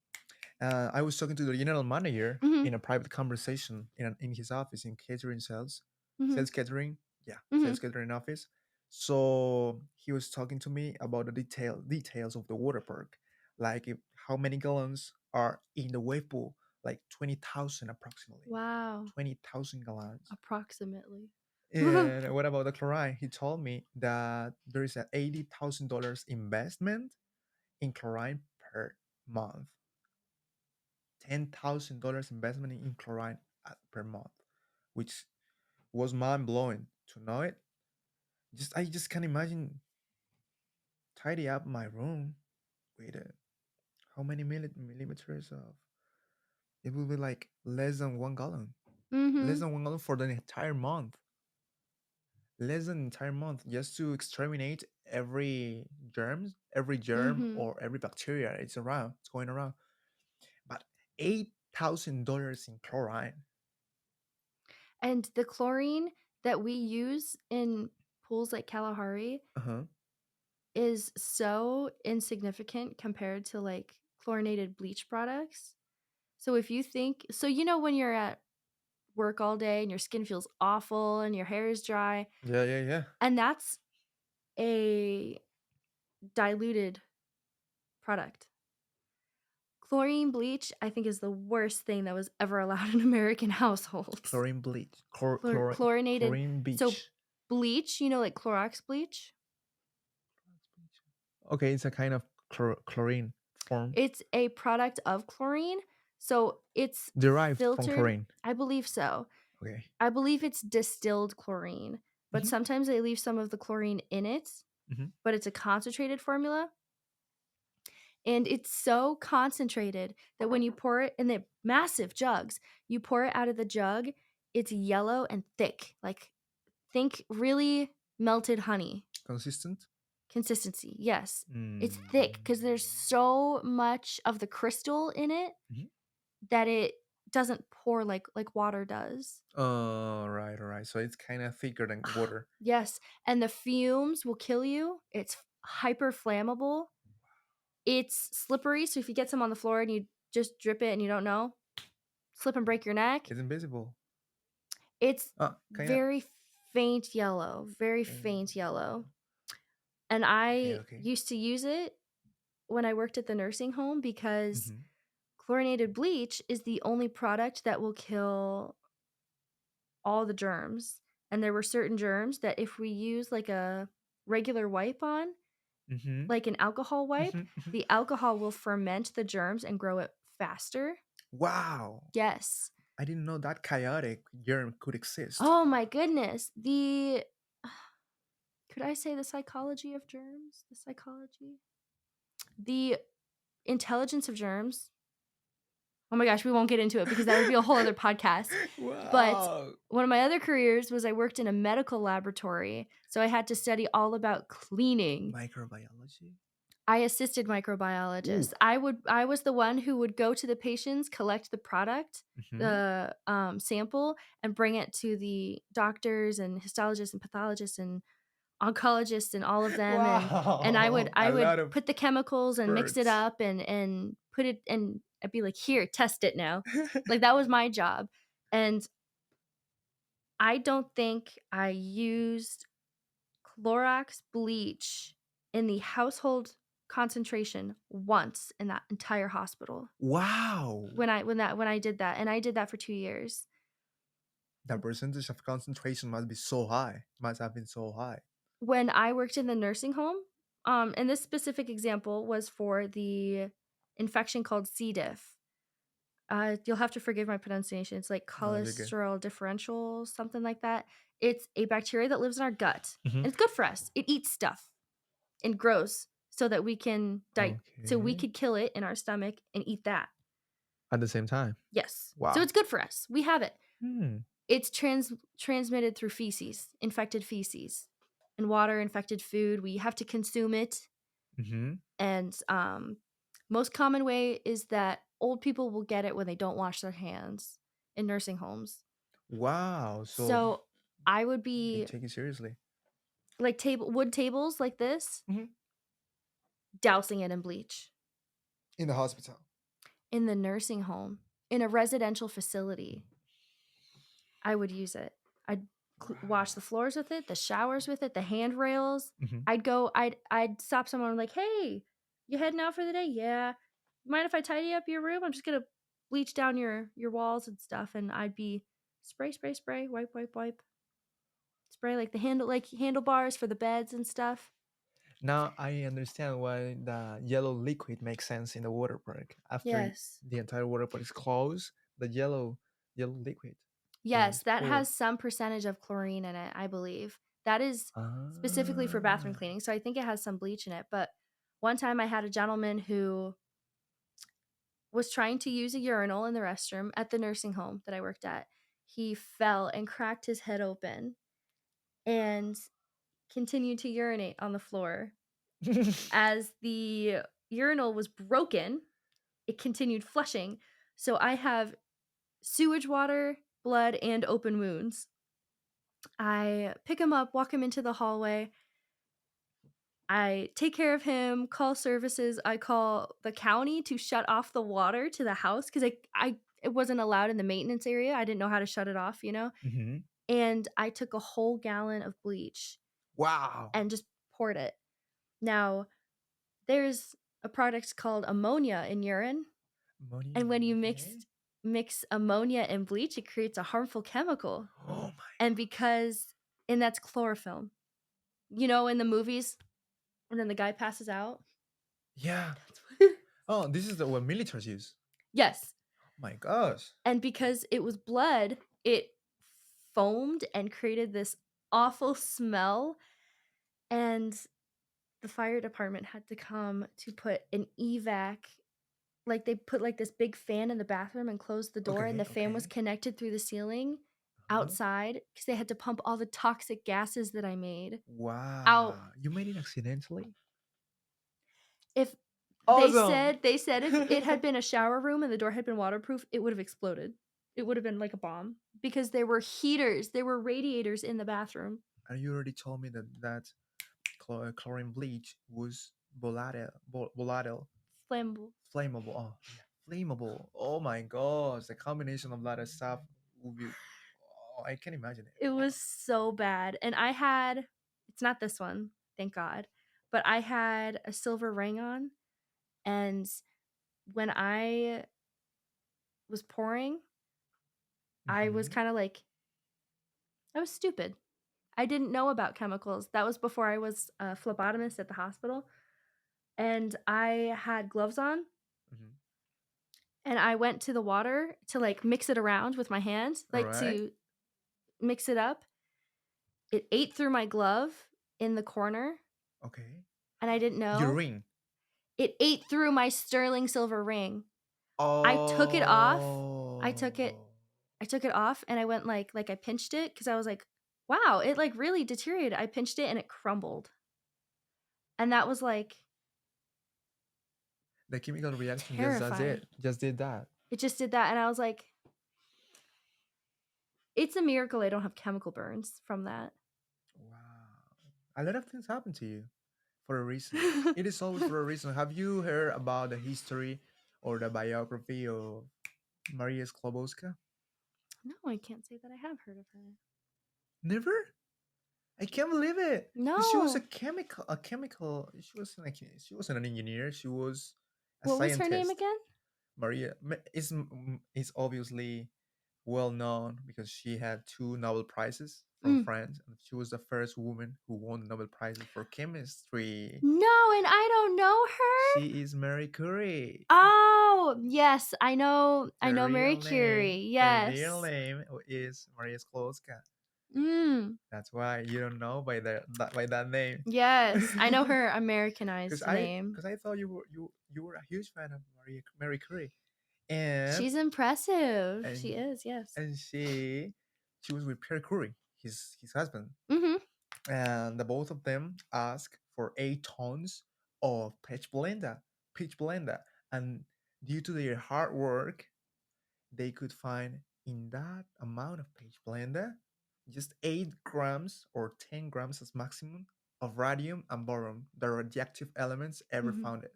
I was talking to the general manager Mm-hmm. in a private conversation in his office in catering sales, Mm-hmm. sales catering, yeah, Mm-hmm. sales catering office. So he was talking to me about the details of the water park, like how many gallons are in the wave pool, like 20,000 approximately, Wow. 20,000 gallons. Approximately. And what about the chlorine? He told me that there is an $80,000 investment in chlorine per month. $10,000 investment in chlorine per month, which was mind blowing to know it. I just can't imagine tidy up my room with how many millimeters of it will be like less than 1 gallon, less Mm-hmm. than 1 gallon for the entire month, less than entire month just to exterminate every germ Mm-hmm. or every bacteria it's going around. But $8,000 in chlorine. And the chlorine that we use in pools like Kalahari Uh huh. is so insignificant compared to like chlorinated bleach products. So if you think, so you know when you're at work all day and your skin feels awful and your hair is dry, Yeah, yeah, yeah. and that's a diluted product. Chlorine bleach, I think, is the worst thing that was ever allowed in American households. Chlorine bleach, Chlorinated, chlorine so beach. bleach, you know, like Clorox bleach. Okay, it's a kind of chlorine form It's a product of chlorine, so it's derived from filtered. chlorine. I believe so. Okay. I believe it's distilled chlorine, but Hmm. sometimes they leave some of the chlorine in it, Hmm. but it's a concentrated formula. And it's so concentrated that when you pour it in the massive jugs, you pour it out of the jug, it's yellow and thick. Like think really melted honey Consistent. consistency. Yes. It's Mm. thick because there's so much of the crystal in it Mhm. that it doesn't pour like water does. Oh, right, all right. So it's kind of thicker than water. Yes, and the fumes will kill you. It's hyper flammable. It's slippery, so if you get some on the floor and you just drip it and you don't know, slip and break your neck. It's invisible. It's Kind of. very faint yellow, very faint yellow. And Okay, I okay. used to use it when I worked at the nursing home because Hmm. chlorinated bleach is the only product that will kill all the germs. And there were certain germs that if we use like a regular wipe on, Hmm. like an alcohol wipe, Hmm. the alcohol will ferment the germs and grow it faster. Wow. Yes. I didn't know that chaotic germ could exist. Oh my goodness. The could I say the psychology of germs? The psychology? The intelligence of germs. Oh my gosh, we won't get into it because that would be a whole other podcast. But Wow. one of my other careers was I worked in a medical laboratory. So I had to study all about cleaning. Microbiology. I assisted Ooh. microbiologists. I was the one who would go to the patients, collect the product, Hmm. the sample, and bring it to the doctors and histologists and pathologists and oncologists and all of them. And I would Wow. A lot of put the chemicals and mix it birds. up and put it, and I'd be like, here, test it now. Like that was my job. And I don't think I used Clorox bleach in the household concentration once in that entire hospital Wow. when I did that, and I did that for 2 years. The percentage of concentration must be so high. Must have been so high. When I worked in the nursing home, And this specific example was for the infection called C. diff. You'll have to forgive my pronunciation. It's like No, you're good. cholesterol differential, something like that. It's a bacteria that lives in our gut, Hmm. and it's good for us. It eats stuff and grows so that we can so we Okay. could kill it in our stomach and eat that. At the same time. Yes. So Wow. it's good for us. We have it. Hmm. It's transmitted through feces, infected feces, and water, infected food. We have to consume it. Hmm. And most common way is that old people will get it when they don't wash their hands in nursing homes. Wow. So So I would they be take it seriously. like wood tables like this, Hmm. dousing it in bleach. In the hospital. In the nursing home, in a residential facility, I would use it. I'd wash the Wow. floors with it, the showers with it, the handrails. Hmm. I'd stop someone. I'm like, hey, you heading out for the day? Yeah. Mind if I tidy up your room? I'm just gonna bleach down your walls and stuff. And I'd be spray, spray, spray, wipe, wipe, wipe, spray like the handlebars for the beds and stuff. Now I understand why the yellow liquid makes sense in the water park. After Yes. the entire water park is closed, the yellow liquid Yes, is that poured. has some percentage of chlorine in it, I believe. That is specifically for bathroom Ah. cleaning, so I think it has some bleach in it, but one time I had a gentleman who was trying to use a urinal in the restroom at the nursing home that I worked at. He fell and cracked his head open and continued to urinate on the floor. As the urinal was broken, it continued flushing. So I have sewage water, blood, and open wounds. I pick him up, walk him into the hallway. I take care of him, call services. I call the county to shut off the water to the house because I it wasn't allowed in the maintenance area. I didn't know how to shut it off, you know? Hmm. And I took a whole gallon of bleach Wow. and just poured it. Now, there's a product called ammonia in urine, Ammonia. and when you Okay. mix ammonia and bleach, it creates a harmful chemical. Oh my. And because and that's chlorophyll. You know, in the movies, and then the guy passes out. Yeah. That's what Oh, this is the what militaries use. Yes. Oh my gosh. And because it was blood, it foamed and created this awful smell. And the fire department had to come to put an evac. Like they put like this big fan in the bathroom and closed the door, and the Okay. fan was Okay. connected through the ceiling Uh-huh. outside because they had to pump all the toxic gases that I made out. Wow. You made it accidentally. If Awesome. they said if it had been a shower room and the door had been waterproof, it would have exploded. It would have been like a bomb because there were heaters, there were radiators in the bathroom. And you already told me that chlorine bleach was volatile, Flammable. flammable. Oh, yeah, flammable. Oh my gosh, the combination of that stuff would be. Oh, I can imagine it. It was so bad. And I had it's not this one, thank God, but I had a silver ring on, and when I was pouring, I was Mm-hmm. kind of like I was stupid. I didn't know about chemicals. That was before I was a phlebotomist at the hospital, and I had gloves on, Mm-hmm. and I went to the water to like mix it around with my hand, All like right. to mix it up. It ate through my glove in the corner, Okay. and I didn't Your know. ring. It ate through my sterling silver ring. I took it off. I took it Oh. I took it off and I went like I pinched it cuz I was like, "Wow, it like really deteriorated." I pinched it and it crumbled. And that was like The chemical reaction just does terrifying. it. Just did that. It just did that and I was like, "It's a miracle I don't have chemical burns from that." Wow. A lot of things happen to you for a reason. It is always for a reason. Have you heard about the history or the biography of Maria Sklodowska? No, I can't say that I have heard of her. Never? I can't believe it. She was a No. chemical. She wasn't an engineer. She was a What was her name scientist. again? Maria is obviously well known because she had two Nobel prizes. from Mm. France, and she was the first woman who won the Nobel Prize for chemistry. No, and I don't know her. She is Marie Curie. Oh, yes, I Her know Mary real name, Curie. her real Yes. name is Maria Sklodowska. Mm. That's why you don't know by by that name. Yes, I know her Because Americanized name. I thought you were a huge fan of Marie Curie, and She's impressive. She and is, yes. and she was with Pierre Curie, his husband, Mhm. and the both of them asked for 8 tons of peach blender, and due to their hard work, they could find in that amount of peach blender just 8 grams or 10 grams as maximum of radium and boron, the radioactive elements ever Mhm. found. Mm.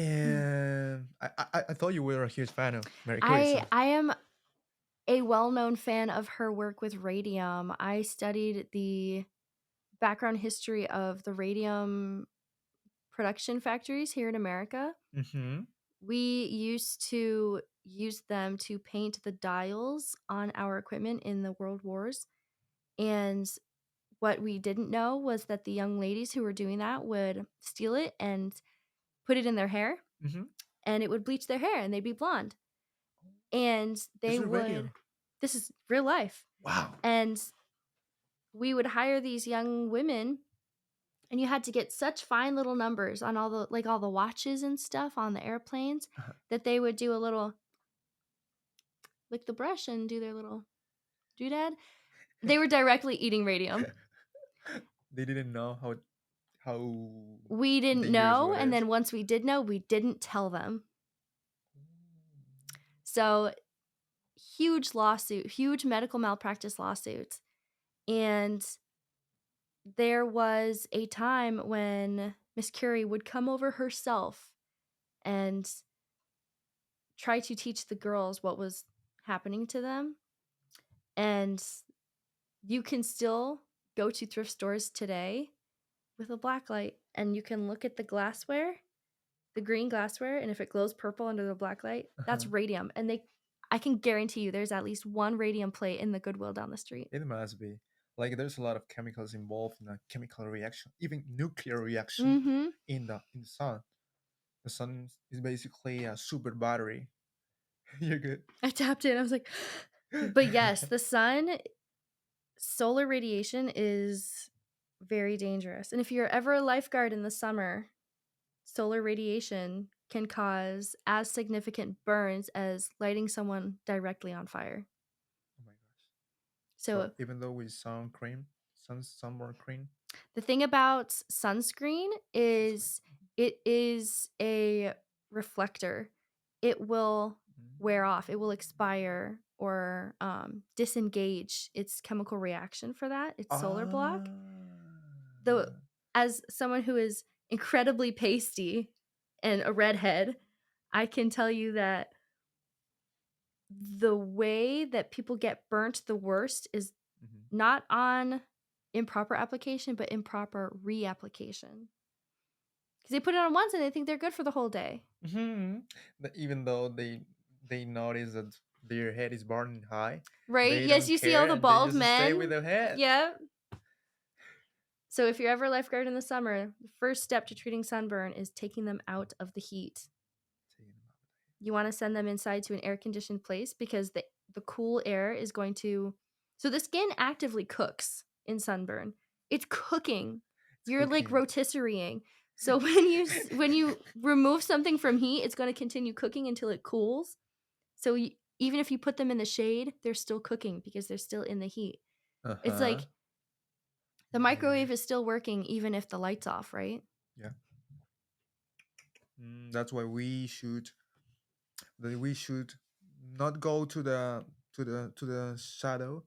And I thought you were a huge fan of Mary Curie, I so. I am a well-known fan of her work with radium. I studied the background history of the radium production factories here in America. Mm-hmm. We used to use them to paint the dials on our equipment in the world wars. And what we didn't know was that the young ladies who were doing that would steal it and put it in their hair, Mm-hmm. and it would bleach their hair and they'd be blonde. And This they is radio. would, this is real life. Wow. And we would hire these young women, and you had to get such fine little numbers on all the watches and stuff on the airplanes, Uh-huh. that they would do a little lick the brush and do their little doodad. They were directly eating radium. They didn't know how We didn't dangerous know, it and is. then once we did know, we didn't tell them. So, huge lawsuit, huge medical malpractice lawsuits. And there was a time when Miss Curie would come over herself and try to teach the girls what was happening to them. And you can still go to thrift stores today with a black light, and you can look at the glassware, the green glassware, and if it glows purple under the black light, that's Uh-huh. radium. And I can guarantee you there's at least one radium plate in the Goodwill down the street. It must be. Like there's a lot of chemicals involved in a chemical reaction, even nuclear reaction Mm-hmm. in the sun. The sun is basically a super battery. You're good. I tapped in. I was like, but yes, the sun, solar radiation is very dangerous. And if you're ever a lifeguard in the summer, solar radiation can cause as significant burns as lighting someone directly on fire. Oh my gosh. So So even though we sunburn cream, the thing about sunscreen sunscreen. is it is a reflector. It will wear off, it will expire or disengage its chemical reaction for that, its solar block. Though, Ah. as someone who is incredibly pasty and a redhead, I can tell you that the way that people get burnt the worst is Mhm. not on improper application, but improper reapplication. Because they put it on once and they think they're good for the whole day. Mhm. Even though they notice that their head is burning high, Right? they Yes, don't you see all care the and they bald just stay with men. their head. Yeah. So if you're ever a lifeguard in the summer, the first step to treating sunburn is taking them out of the heat. You want to send them inside to an air conditioned place because the cool air is going to, so the skin actively cooks in sunburn. It's cooking. It's You're like cooking. rotisserieing. So when you remove something from heat, it's going to continue cooking until it cools. So even if you put them in the shade, they're still cooking because they're still in the heat. It's Uh-huh. like the microwave is still working even if the light's off, right? Yeah. That's why we should not go to the shadow,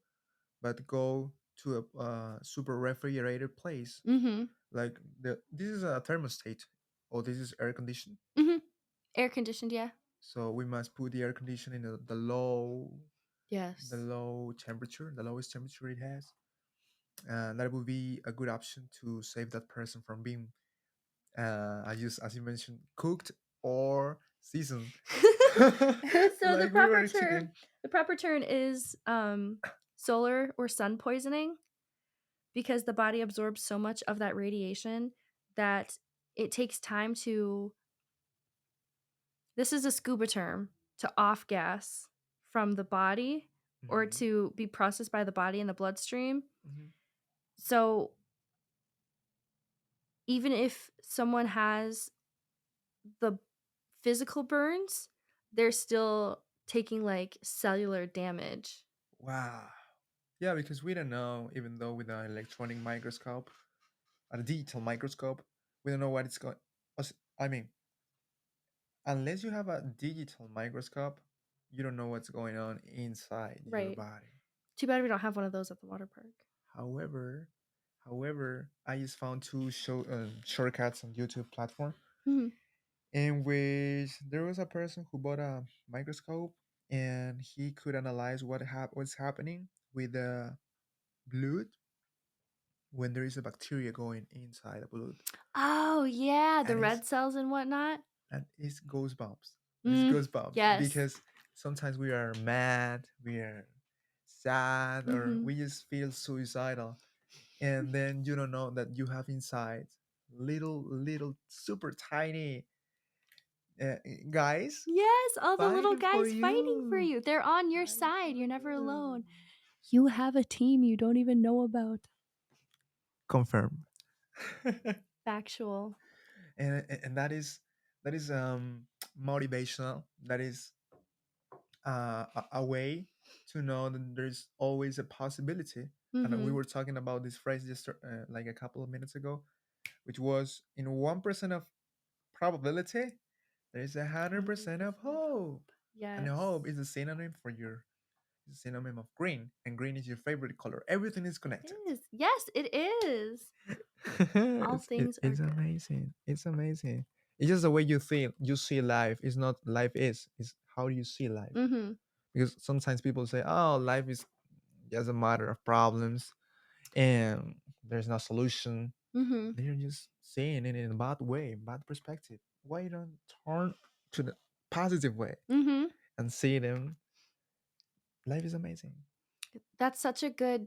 but go to a super refrigerated place. Mm-hmm. Like this is a thermostat, or this is air conditioned. Mm-hmm. Air conditioned, yeah. So we must put the air conditioning in the Yes. low temperature, the lowest temperature it has, and that would be a good option to save that person from being, as you mentioned, cooked or seasoned, So like we were chicken. the proper term is solar or sun poisoning because the body absorbs so much of that radiation that it takes time to, this is a scuba term, to off gas from the body or Hmm. to be processed by the body in the bloodstream. Hmm. So even if someone has the physical burns, they're still taking like cellular damage. Wow. Yeah, because we don't know, even though with an electronic microscope, a digital microscope, we don't know what it's going. I mean, unless you have a digital microscope, you don't know what's going on inside your Right. body. Too bad we don't have one of those at the water park. However, I just found two shortcuts on YouTube platform Mhm. in which there was a person who bought a microscope and he could analyze what's happening with the blood when there is a bacteria going inside the blood. Oh, yeah, the And red cells and whatnot. it's goosebumps. And it's Mm, goosebumps yes. because sometimes we are mad, we are sad, or Mhm. we just feel suicidal, and then you don't know that you have inside little super tiny uh, guys Yes, all the little fighting for guys fighting for you. you. They're on your Fighting side. for You're never you. alone. You have a team you don't even know about. Confirm. Factual. And that is motivational. That is a way to know that there's always a possibility. And we Mhm. were talking about this phrase just like a couple of minutes ago, which was in 1% of probability, there is 100% of 100% of hope. hope. And Yes. hope is a synonym for your is a synonym of green, and green is your favorite color. Everything is It connected. is. Yes, it is. All things are It's good. amazing. It's amazing. It's just the way you think you see life. It's not life is. It's how you see life. Mhm. Because sometimes people say, "Oh, life is just a matter of problems, and there's no solution." Mhm. They're just saying it in a bad way, bad perspective. Why you don't turn to the positive way Mhm. and see them? Life is amazing. That's such a good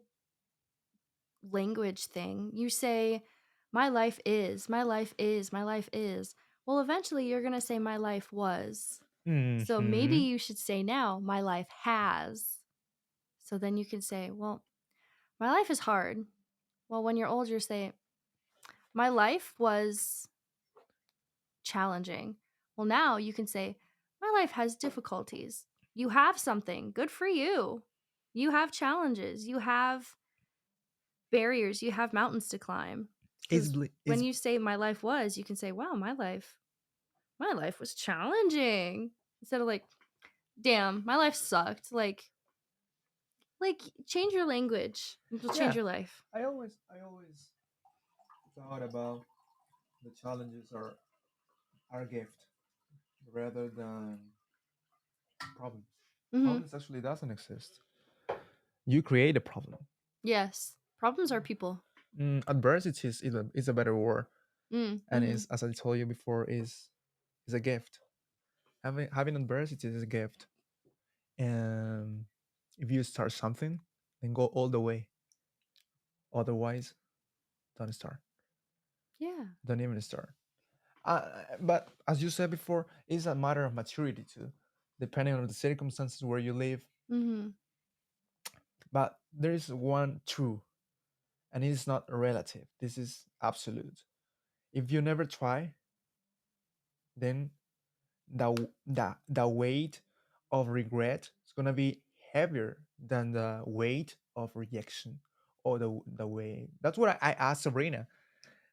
language thing. You say, my life is, my life is, my life is. Well, eventually you're going to say, my life was. So maybe Hmm. you should say now, my life has. So then you can say, well, my life is hard. Well, when you're older, say, my life was challenging. Well, now you can say, my life has difficulties. You have something. Good for you. You have challenges. You have barriers. You have mountains to climb. It's Because when it's you say my life was, you can say, wow, my life was challenging. Instead of like, damn, my life sucked. Like change your language. It'll change yeah. your life. I always thought about the challenges are our gift rather than problems. Mm-hmm. Problems actually doesn't exist. You create a problem. Yes. Problems are people. Adversity is a better word, Mm, and mm-hmm. is as I told you before is a gift. Having adversity is a gift, and if you start something, then go all the way. Otherwise, don't start. Yeah. Don't even start. But as you said before, it's a matter of maturity too, depending on the circumstances where you live. Mm-hmm. But there is one true, and it's not relative. This is absolute. If you never try, then the weight of regret is gonna be heavier than the weight of rejection or the way. That's what I asked Sabrina.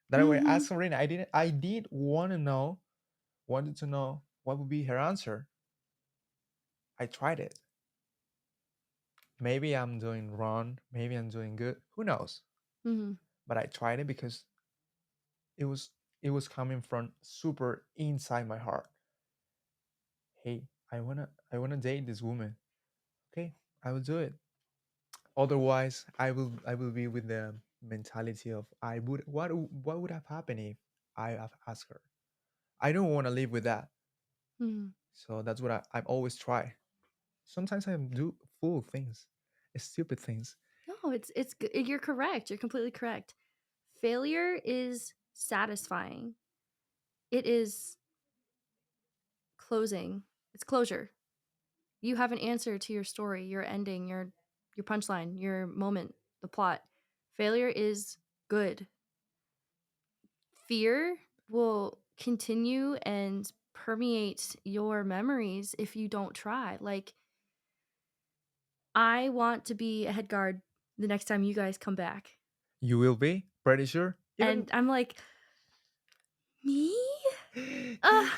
That way, I Mm-hmm. asked Sabrina. I did wanted to know what would be her answer. I tried it. Maybe I'm doing wrong. Maybe I'm doing good. Who knows? Mm-hmm. But I tried it because it was it was coming from super inside my heart. Hey, I wanna date this woman. Okay, I will do it. Otherwise, I will be with the mentality of I would what would have happened if I have asked her. I don't want to live with that. Mm-hmm. So that's what I always try. Sometimes I do fool things, stupid things. No, you're correct. You're completely correct. Failure is satisfying. It is closing. It's closure. You have an answer to your story, your ending, your punchline, your moment, the plot. Failure is good. Fear will continue and permeate your memories if you don't try. Like, I want to be a head guard the next time you guys come back. You will be pretty sure. Even And I'm like, me? Uh,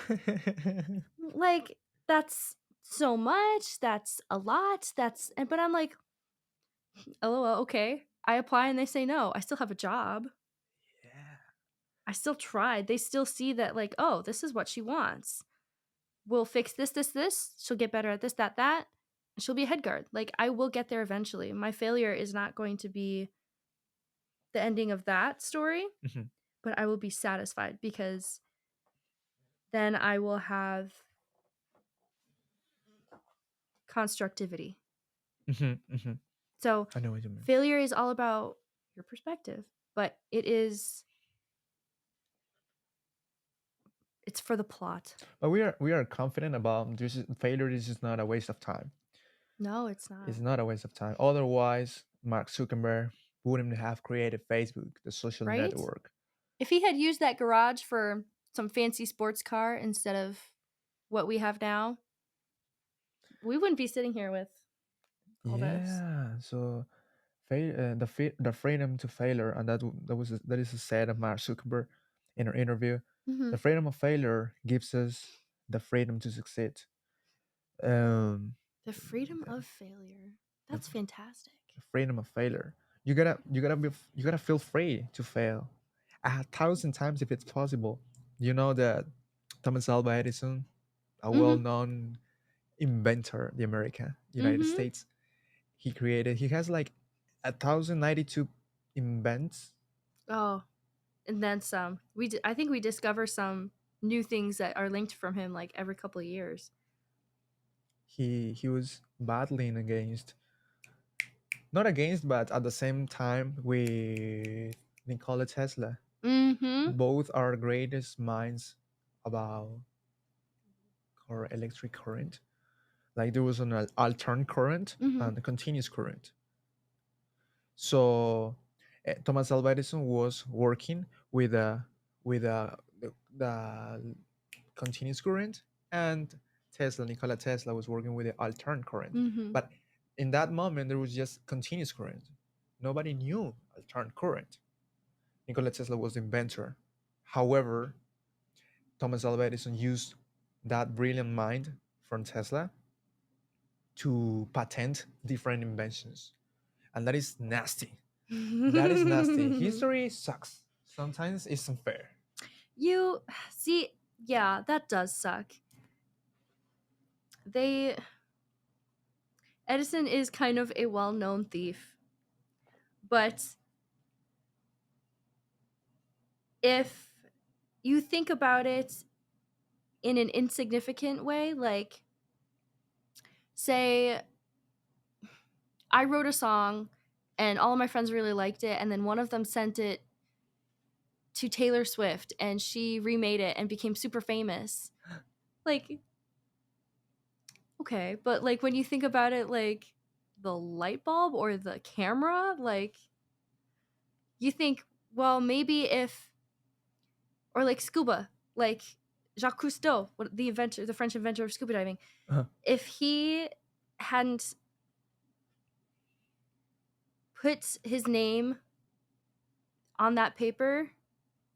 like, that's so much. That's a lot. But I'm like, LOL, okay. I apply and they say no. I still have a job. yeah. I still tried. They still see that, like, oh, this is what she wants. We'll fix this, this, this. She'll get better at this, that, that. And she'll be a head guard. Like, I will get there eventually. My failure is not going to be the ending of that story, Mhm, but I will be satisfied because then I will have constructivity. mhm, mhm. So, I know what you mean. failure is all about your perspective, but it's for the plot. But we are confident about this. Failure is just not a waste of time. No, it's It's not. not a waste of time. Otherwise, Mark Zuckerberg wouldn't have created Facebook, the social Right? network. If he had used that garage for some fancy sports car instead of what we have now, we wouldn't be sitting here with all this. Yeah. So the freedom to failure, and that is a said of Mark Zuckerberg in our interview. The Mhm. freedom of failure gives us the freedom to succeed. Um, The freedom the, of failure. the, That's fantastic. the freedom of failure. You gotta feel free to fail 1,000 times if it's possible. You know that Thomas Alva Edison, a Mhm. well-known inventor, the United Mhm. States, he has like 1,092 invents. Oh, and then some. I think we discover some new things that are linked from him like every couple of years. He was battling against, not against, but at the same time with Nikola Tesla. Mhm. Both are greatest minds about electric current. Like there was an alternate current Mhm. and a continuous current. So Thomas Alva Edison was working with the continuous current, and Nikola Tesla was working with the alternate current. Mhm. But in that moment, there was just continuous current. Nobody knew alternate current. Nikola Tesla was the inventor. However, Thomas Alva Edison used that brilliant mind from Tesla to patent different inventions. And that is nasty. That is nasty. History sucks. Sometimes it's unfair. You see, yeah, that does suck. They Edison is kind of a well-known thief, but if you think about it in an insignificant way, like, say I wrote a song and all of my friends really liked it, and then one of them sent it to Taylor Swift and she remade it and became super famous. Like, okay, but like when you think about it, like the light bulb or the camera, like you think, well, maybe if, or like scuba, like Jacques Cousteau, the French inventor of scuba diving, Uh, if he hadn't put his name on that paper,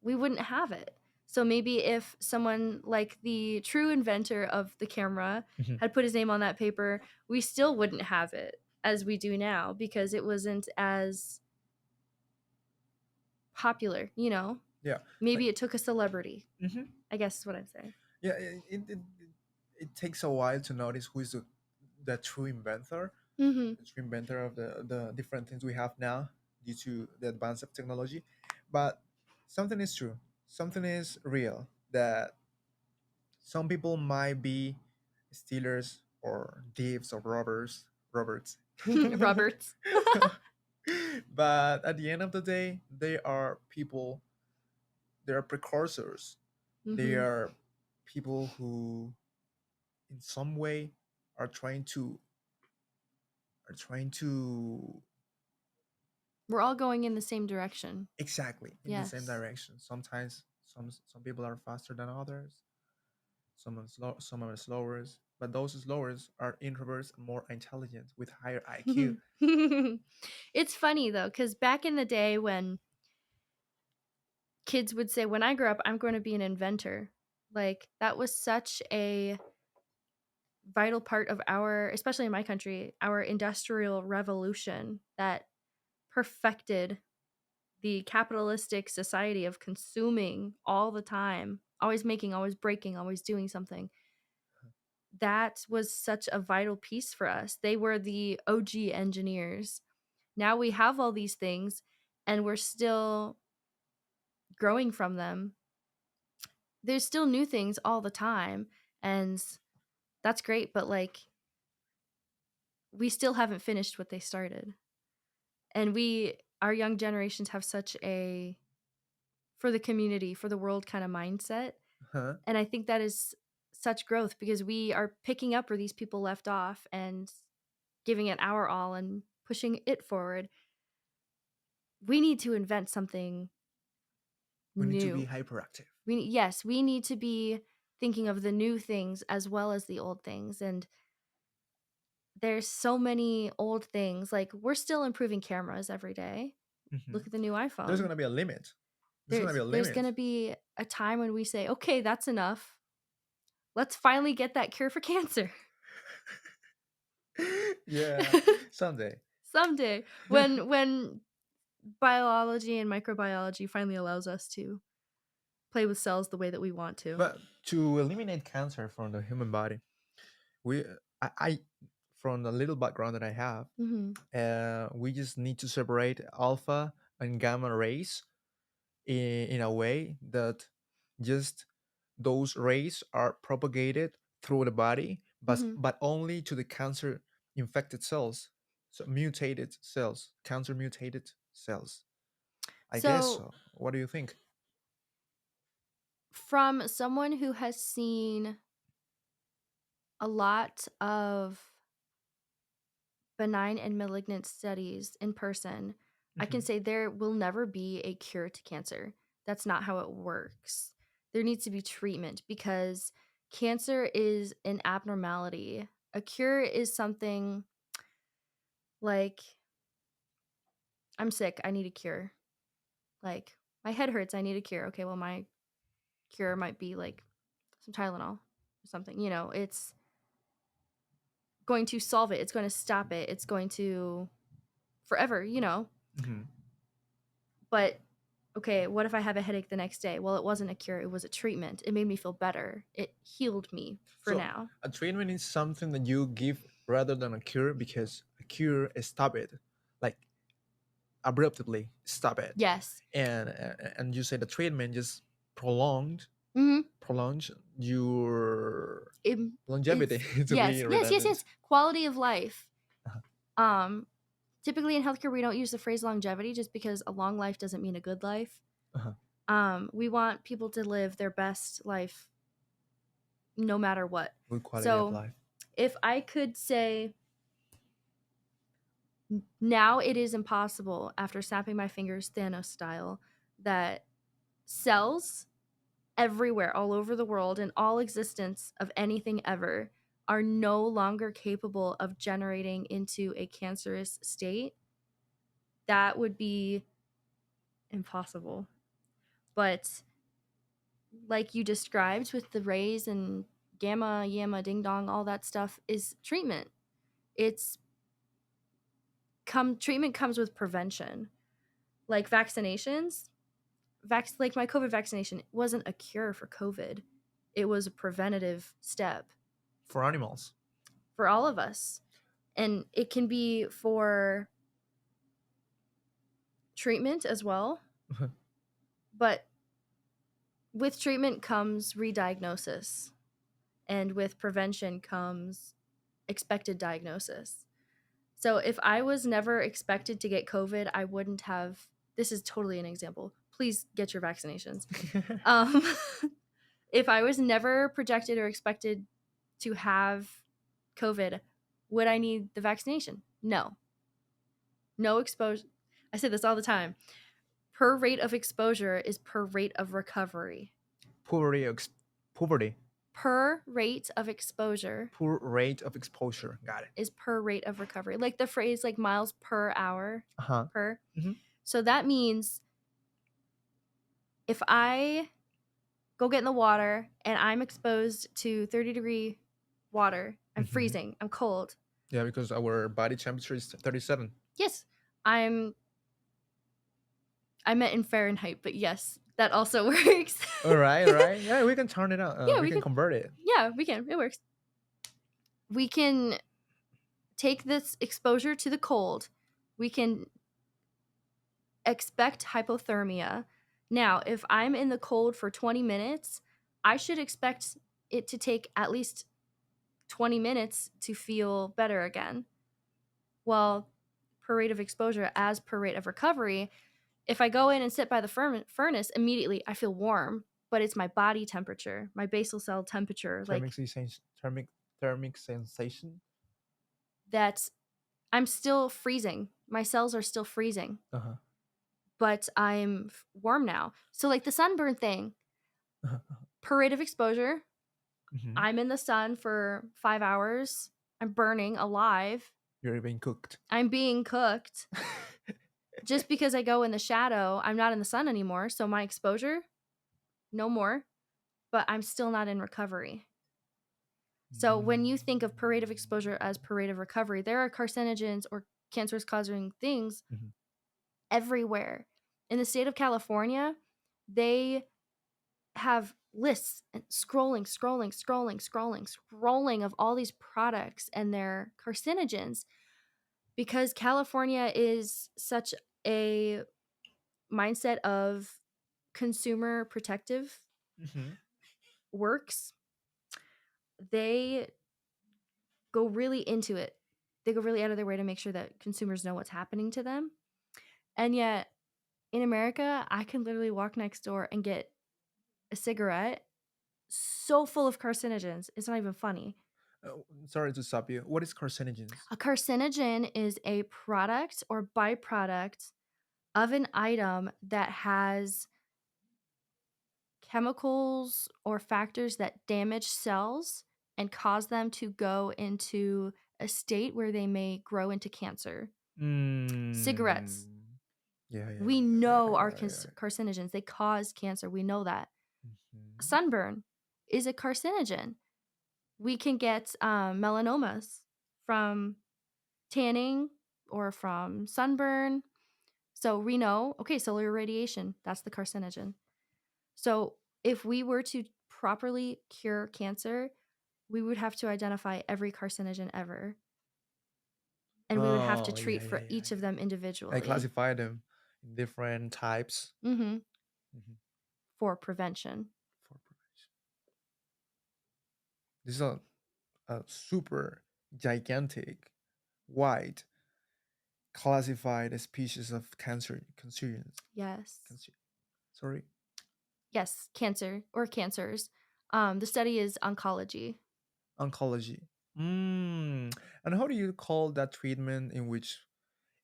we wouldn't have it. So maybe if someone like the true inventor of the camera mhm. had put his name on that paper, we still wouldn't have it as we do now because it wasn't as popular, you know? Yeah, like Maybe it took a celebrity, mhm. I guess is what I'm saying. Yeah. It takes a while to notice who is the true inventor, Mhm. the true inventor of the different things we have now due to the advance of technology. But something is true. Something is real that some people might be stealers or thieves or robbers Roberts. Roberts. But at the end of the day, they are people. They are precursors. They Hmm. are people who, in some way, are trying to We're all going in the same direction. exactly in the same Yes. direction. Sometimes some people are faster than others. Some are slower, but those slowers are introverts, more intelligent with higher IQ. It's funny though, because back in the day when kids would say, when I grow up, I'm going to be an inventor, like that was such a vital part of our, especially in my country, our industrial revolution that perfected the capitalistic society of consuming all the time, always making, always breaking, always doing something. That was such a vital piece for us. They were the OG engineers. Now we have all these things and we're still growing from them. There's still new things all the time and that's great, but like we still haven't finished what they started. And our young generations have such a for the community, for the world kind of mindset. Huh? And I think that is such growth because we are picking up where these people left off and giving it our all and pushing it forward. We need to invent something We need to be new. hyperactive. Yes, we need to be thinking of the new things as well as the old things. And there's so many old things. Like we're still improving cameras every day. Hmm. Look at the new There's iPhone. gonna be a limit. There's gonna be There's a there's going limit. to be a time when we say, "Okay, that's enough. Let's finally get that cure for cancer." Yeah, someday. Someday when biology and microbiology finally allows us to play with cells the way that we want to. But to eliminate cancer from the human body, we I from the little background that I have, Mhm. we just need to separate alpha and gamma rays in a way that just those rays are propagated through the body, Mhm. but only to the cancer infected cells, so mutated cells, cancer mutated cells. I guess So, so. What do you think? from someone who has seen a lot of benign and malignant studies in person, I can Hmm. say there will never be a cure to cancer. That's not how it works. There needs to be treatment because cancer is an abnormality. A cure is something like, I'm sick, I need a cure. Like, my head hurts, I need a cure. Okay, well, my cure might be like some Tylenol or something. It's going to solve it, it's going to stop it, it's going to forever. Hmm. But okay, what if I have a headache the next day? Well, it wasn't a cure, it was a treatment. It made me feel better. It healed me for So now. a treatment is something that you give rather than a cure, because a cure is stop it, like abruptly stop it, Yes. and you say the treatment just prolonged Mhm. prolongs your It, longevity it's to yes, be yes, yes, redundant. yes. Quality of life. Uh-huh. Um Typically in healthcare we don't use the phrase longevity just because a long life doesn't mean a good life. Uh-huh. We want people to live their best life no matter what. Good quality of So, life. if I could say now it is impossible after snapping my fingers Thanos style that cells everywhere all over the world and all existence of anything ever are no longer capable of generating into a cancerous state, that would be impossible. But like you described with the rays and gamma, yamma, ding dong, all that stuff is treatment. It's treatment comes with prevention. Like vaccinations, like my COVID vaccination wasn't a cure for COVID. It was a preventative step For animals. for all of us. And it can be for treatment as well, but with treatment comes re-diagnosis and with prevention comes expected diagnosis. So if I was never expected to get COVID, I wouldn't have. This is totally an example. Please get your vaccinations. Um, if I was never projected or expected to have COVID, would I need the vaccination? No. No exposure. I say this all the time. Per rate of exposure is per rate of recovery. Poverty, poverty, Per rate of exposure poor rate of exposure. Got it. is per rate of recovery. Like the phrase like miles per hour Uh huh. per. Hmm. So that means if I go get in the water and I'm exposed to 30-degree water, I'm Hmm. freezing, I'm cold. Yeah, because our body temperature is 37. Yes, I'm I meant in Fahrenheit, but yes, that also works. All right, all right. Yeah, we can turn it on. Yeah, We we can could. convert it. Yeah, we can. It works. We can take this exposure to the cold. We can expect hypothermia. Now, if I'm in the cold for 20 minutes, I should expect it to take at least 20 minutes to feel better again. Well, per rate of exposure as per rate of recovery, if I go in and sit by the furnace, immediately I feel warm, but it's my body temperature, my basal cell temperature, Thermic like sensation. Thermic sensation. that I'm still freezing. My cells are still freezing, Uh huh. but I'm warm now. So, like the sunburn thing, per rate of exposure, Hmm. I'm in the sun for 5 hours. I'm burning alive. You're being cooked. I'm being cooked. Just because I go in the shadow, I'm not in the sun anymore. So, my exposure, no more, but I'm still not in recovery. So, when you think of per rate of exposure as per rate of recovery, there are carcinogens or cancerous causing things Mm-hmm. everywhere. In the state of California, they have lists and scrolling of all these products and their carcinogens because California is such a mindset of consumer protective Mm-hmm. works. They go really into it. They go really out of their way to make sure that consumers know what's happening to them. And yet in America, I can literally walk next door and get a cigarette so full of carcinogens. It's not even funny. Sorry to stop you. What is carcinogens? A carcinogen is a product or byproduct of an item that has chemicals or factors that damage cells and cause them to go into a state where they may grow into cancer. Cigarettes, Mm. Yeah, yeah, we yeah, yeah, know are yeah, yeah. carcinogens. They cause cancer. We know that. Mm-hmm. Sunburn is a carcinogen. We can get melanomas from tanning or from sunburn. So we know, okay, solar radiation, that's the carcinogen. So if we were to properly cure cancer, we would have to identify every carcinogen ever. And we would have to Oh, treat yeah, yeah, for yeah, each of yeah. them I individually. classify them in different types. Mm-hmm. Hmm. For prevention. For prevention. This is a super gigantic, wide classified species of cancer constituents. Yes. Cancer, sorry, Yes, cancer or cancers. The study is oncology. oncology. Mm. And how do you call that treatment in which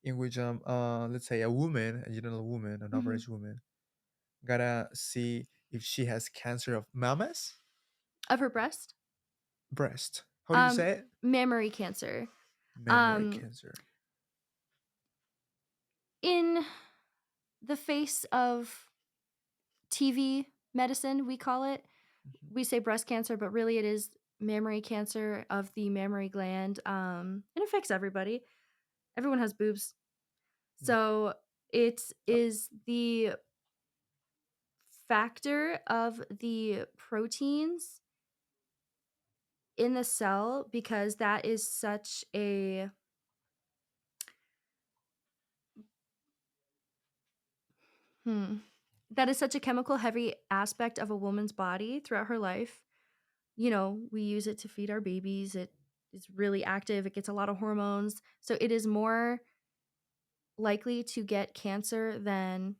let's say a woman, a general woman, an Mm-hmm. average woman, gotta see if she has cancer of mammas, Of her breast. breast. How do you say it? Mammary cancer. Mammary Um, cancer. in the face of TV medicine, we call it. Mhm. We say breast cancer, but really it is mammary cancer of the mammary gland. It affects everybody. Everyone has boobs. Mm. So it Oh, is the factor of the proteins in the cell because that is such a hmm, that is such a chemical heavy aspect of a woman's body throughout her life. You know, we use it to feed our babies. It is really active. It gets a lot of hormones. So it is more likely to get cancer than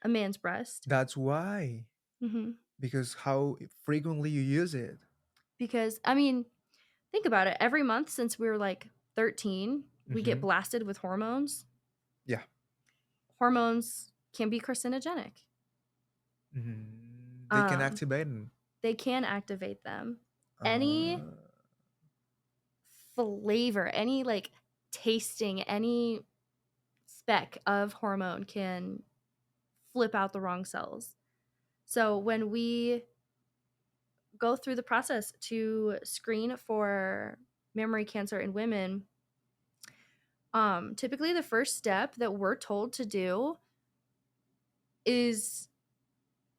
a man's breast. That's why. Hmm. Because how frequently you use it. Because, I mean, think about it. Every month since we were like 13, we get Hmm. blasted with hormones. Yeah. Hormones can be carcinogenic. They can Um, activate them. they can activate them. Any Uh, flavor, any like tasting, any speck of hormone can flip out the wrong cells. So when we go through the process to screen for mammary cancer in women, typically the first step that we're told to do is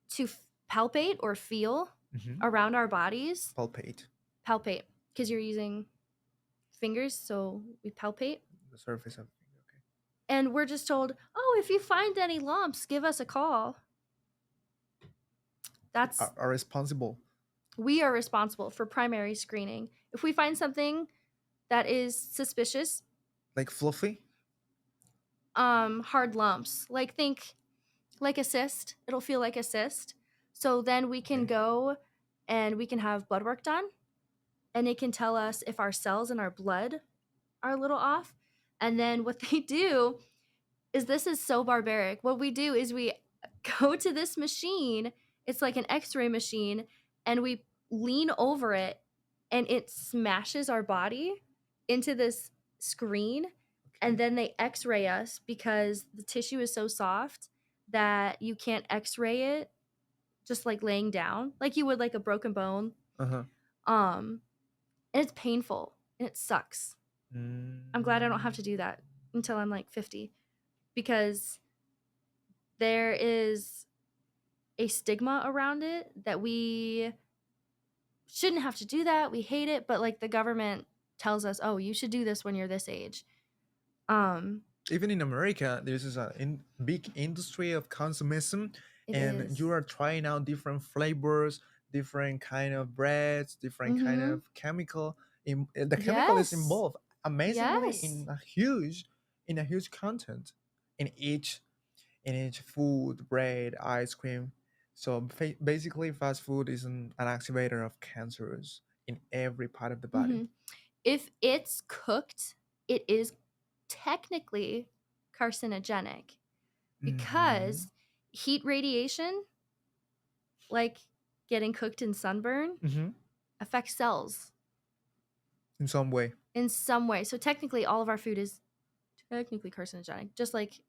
to palpate or feel mhm. around our bodies. Palpate Palpate because you're using fingers, so we palpate. the surface of. Okay. And we're just told, oh, if you find any lumps, give us a call. That's Are responsible. We are responsible for primary screening. If we find something that is suspicious, Like fluffy. hard lumps, like think like a cyst, it'll feel like a cyst. So then we can Okay. go and we can have blood work done, and it can tell us if our cells in our blood are a little off. And then what they do is, this is so barbaric. What we do is we go to this machine. It's like an x-ray machine, and we lean over it, and it smashes our body into this screen, and Okay. then they x-ray us because the tissue is so soft that you can't x-ray it just like laying down like you would like a broken bone. Uh huh. um and it's painful and it sucks. I'm glad I don't have Mm. to do that until I'm like 50, because there is a stigma around it that we shouldn't have to do that. We hate it, but like the government tells us, "Oh, you should do this when you're this age." Um Even in America, there's this big industry of consumism, it and you is. are trying out different flavors, different kind of breads, different kind Mhm. of chemical. The chemical is Yes. involved amazingly Yes. in a huge content in each food, bread, ice cream. So basically, fast food is an activator of cancers in every part of the body. Mhm. If it's cooked, it is technically carcinogenic, Hmm. because heat radiation, like getting cooked in sunburn, Hmm. affects cells In some way. in some way. So technically all of our food is technically carcinogenic. Just like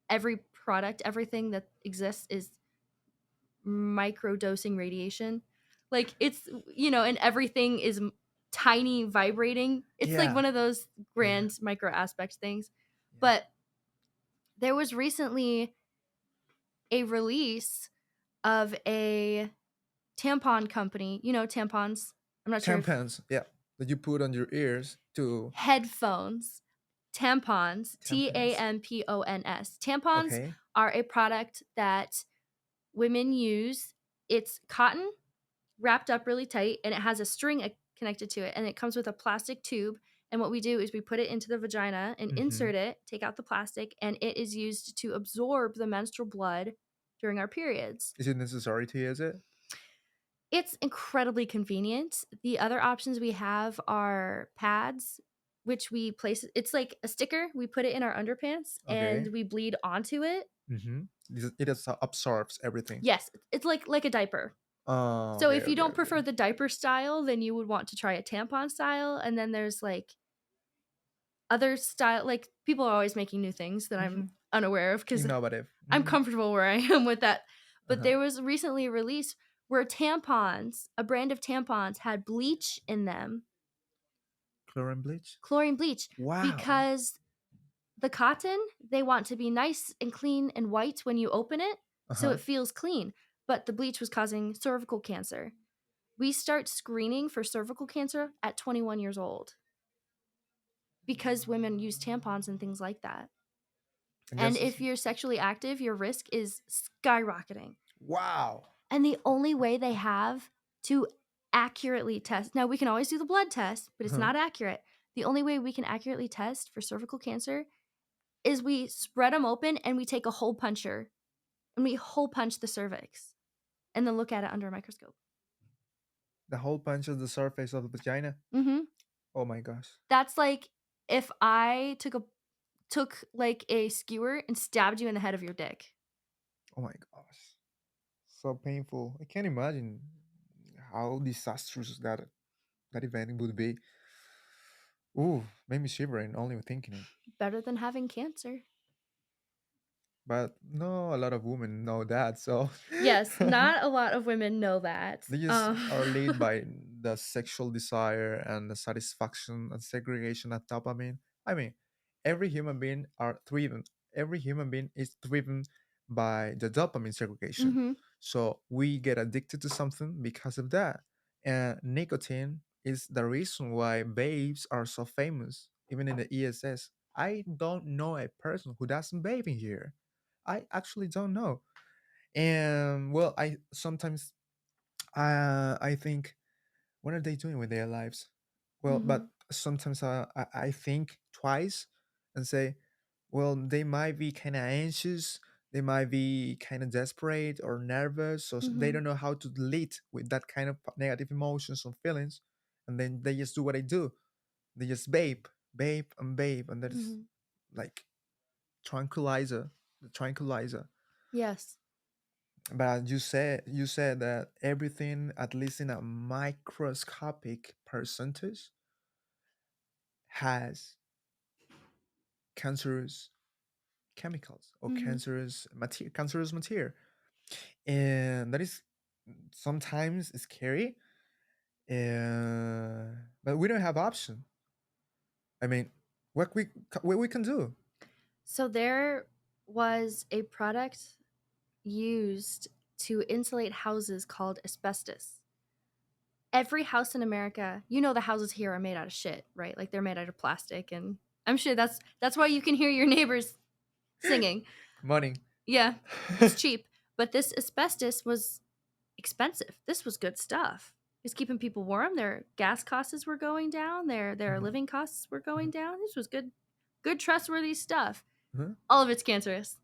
every product, everything that exists is microdosing radiation. Like it's, and everything is tiny vibrating. It's like Yeah. one of those Yeah. grand micro aspect things. Yeah. But there was recently a release of a tampon company. You know, tampons. I'm not sure if Tampons, yeah, that you put on your ears to headphones, tampons, tampons. tampons. Tampons Okay. are a product that women use. It's cotton wrapped up really tight, and it has a string connected to it, and it comes with a plastic tube. And what we do is we put it into the vagina and Hmm. insert it, take out the plastic, and it is used to absorb the menstrual blood during our periods. Is it necessary to use it? It's incredibly convenient. The other options we have are pads, which we place, it's like a sticker. We put it in our underpants and Okay. we bleed onto it. Mm-hmm. Absorbs everything. Yes, it's like a diaper. Oh, So okay, if you okay, don't okay. prefer the diaper style, then you would want to try a tampon style. And then there's like other style, like people are always making new things that Mm-hmm. I'm unaware of because Innovative. I'm Mm-hmm. comfortable where I am with that. But Uh-huh. there was recently a release where tampons, a brand of tampons, had bleach in them, Chlorine bleach. chlorine bleach, Wow. because the cotton, they want to be nice and clean and white when you open it, so Uh-huh. it feels clean. But the bleach was causing cervical cancer. We start screening for cervical cancer at 21 years old because women use tampons and things like that. I And guess. if you're sexually active, your risk is skyrocketing. Wow. And the only way they have to accurately test. Now we can always do the blood test, but it's Uh-huh. not accurate. The only way we can accurately test for cervical cancer is we spread them open and we take a hole puncher and we hole punch the cervix and then look at it under a microscope. The hole punches the surface of the vagina. Mm-hmm. Oh my gosh. That's like if I took like a skewer and stabbed you in the head of your dick. Oh my gosh. So painful. I can't imagine how disastrous that event would be. Ooh, made me shivering only thinking it. Better than having cancer. But no, a lot of women know that, so Yes, not a lot of women know that. they just are led by the sexual desire and the satisfaction and segregation of dopamine. I mean, every human being are driven. Every human being is driven by the dopamine segregation. Mm-hmm. So we get addicted to something because of that. And nicotine is the reason why babes are so famous, even in the ESS. I don't know a person who doesn't vape in here. I actually don't know. And well, I sometimes I think, what are they doing with their lives? Well, Mm-hmm. but sometimes I think twice and say, well, they might be kind of anxious, they might be kind of desperate or nervous, so they Mm-hmm. don't know how to lead with that kind of negative emotions or feelings, and then they just do what I do. They just babe, and babe, and that is Mm-hmm. like tranquilizer, the tranquilizer. Yes. But you said that everything, at least in a microscopic percentage, has cancerous chemicals or Mm-hmm. cancerous material, and that is sometimes scary. But we don't have option. I mean, what we can do? So there was a product used to insulate houses called asbestos. Every house in America, you know the houses here are made out of shit, right? Like they're made out of plastic and I'm sure that's why you can hear your neighbors singing. Money. Yeah, it's cheap, but this asbestos was expensive. This was good stuff. It's keeping people warm. Their gas costs were going down. Their Mhm, living costs were going mhm, down. This was good trustworthy stuff. mhm. All of it's cancerous.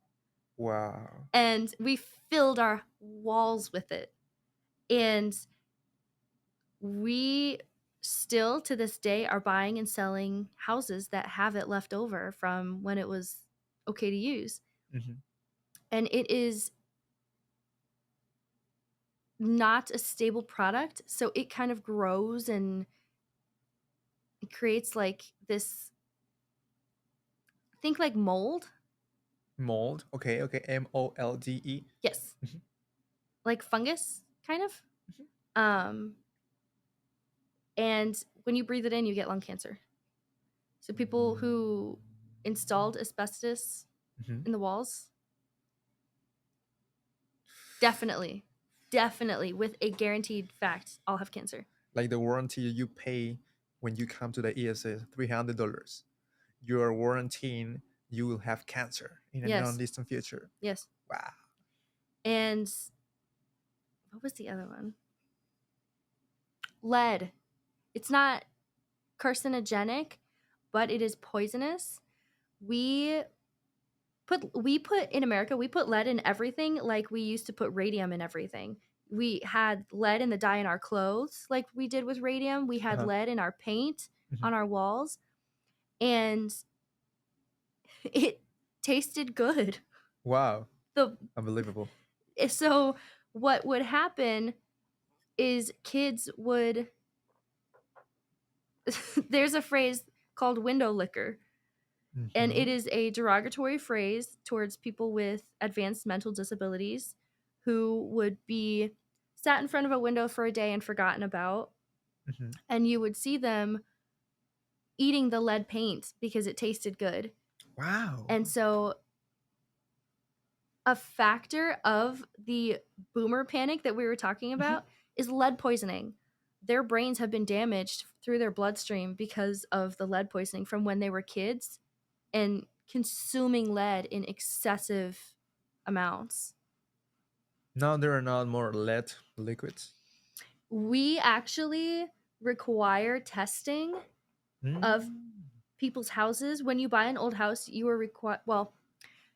Wow. And we filled our walls with it. And we still to this day are buying and selling houses that have it left over from when it was okay to use. Mhm. And it is not a stable product. So it kind of grows and it creates like this, think like mold. Mold. Okay. Okay. MOLDE. Yes. Mhm, Like fungus, kind of. mhm, Um, and when you breathe it in, you get lung cancer. So people who installed asbestos mhm. in the walls, definitely, definitely, with a guaranteed fact, all have cancer. Like the warranty you pay when you come to the ESA, $300. You are warranting you will have cancer in a Yes, non-distant future. yes. Wow. And what was the other one? Lead. It's not carcinogenic, but it is poisonous. We we put in America, we put lead in everything like we used to put radium in everything. We had lead in the dye in our clothes like we did with radium. We had Uh-huh. lead in our paint Mhm. on our walls and it tasted good. Wow. The Unbelievable. so what would happen is kids would there's a phrase called window licker and it Mhm, is a derogatory phrase towards people with advanced mental disabilities who would be sat in front of a window for a day and forgotten about mhm. and you would see them eating the lead paint because it tasted good. Wow. And so a factor of the boomer panic that we were talking Mhm. about is lead poisoning. Their brains have been damaged through their bloodstream because of the lead poisoning from when they were kids and consuming lead in excessive amounts. Now there are not more lead liquids. We actually require testing of Mm. people's houses. When you buy an old house, you are required, well,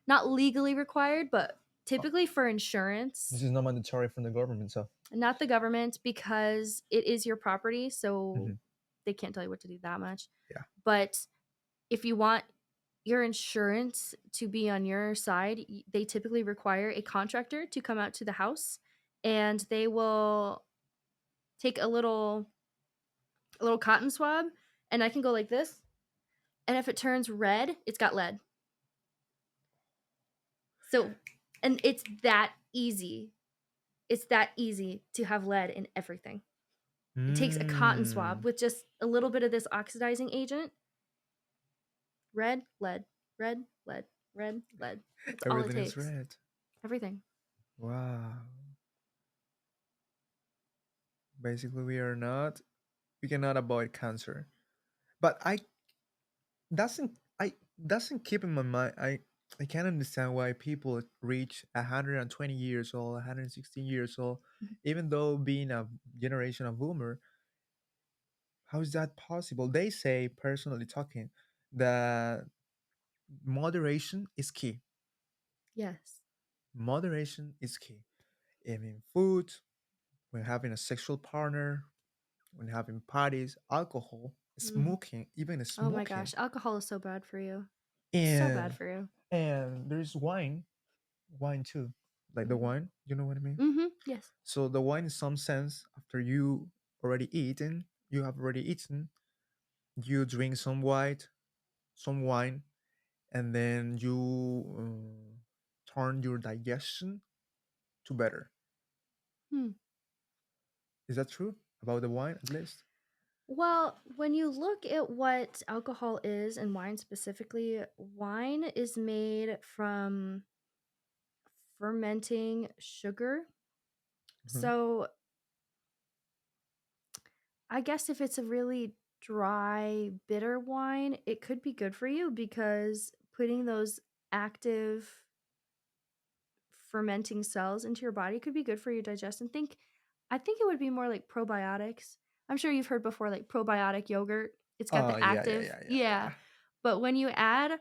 not legally required, but Oh, typically for this insurance, is not mandatory from the government, so. not the government, because it is your property. So Mhm. they can't tell you what to do that much. Yeah. But if you want your insurance to be on your side, they typically require a contractor to come out to the house, and they will take a little cotton swab, and I can go like this, and if it turns red, it's got lead. So, and it's that easy. It's that easy to have lead in everything. It takes a cotton swab Mm. with just a little bit of this oxidizing agent. Red, lead, red, lead, red, lead. That's all it Everything is takes. red. Everything. Wow. Basically, we cannot avoid cancer. But I doesn't keep in my mind. I can't understand why people reach 120 years old, 116 years old, even though being a generation of boomer. How is that possible? They say, personally talking, that moderation is key. Yes. Moderation is key. I mean, food, when having a sexual partner, when having parties, alcohol, Mhm. smoking, even Oh my smoking, gosh, alcohol is so bad for you. So bad and for you. there's wine too, like the Mhm. wine. You know what I mean? Mhm. Yes. So the wine, in some sense, after you have already eaten, you drink some wine, and then you turn your digestion to better. Hmm. Is that true about the wine, at least? Well, when you look at what alcohol is and wine specifically, wine is made from fermenting sugar. Mhm. So I guess if it's a really dry, bitter wine, it could be good for you because putting those active fermenting cells into your body could be good for your digestion. I think it would be more like probiotics. I'm sure you've heard before like probiotic yogurt. It's got Oh, the yeah, yeah, active. yeah, yeah, Yeah. yeah. But when you add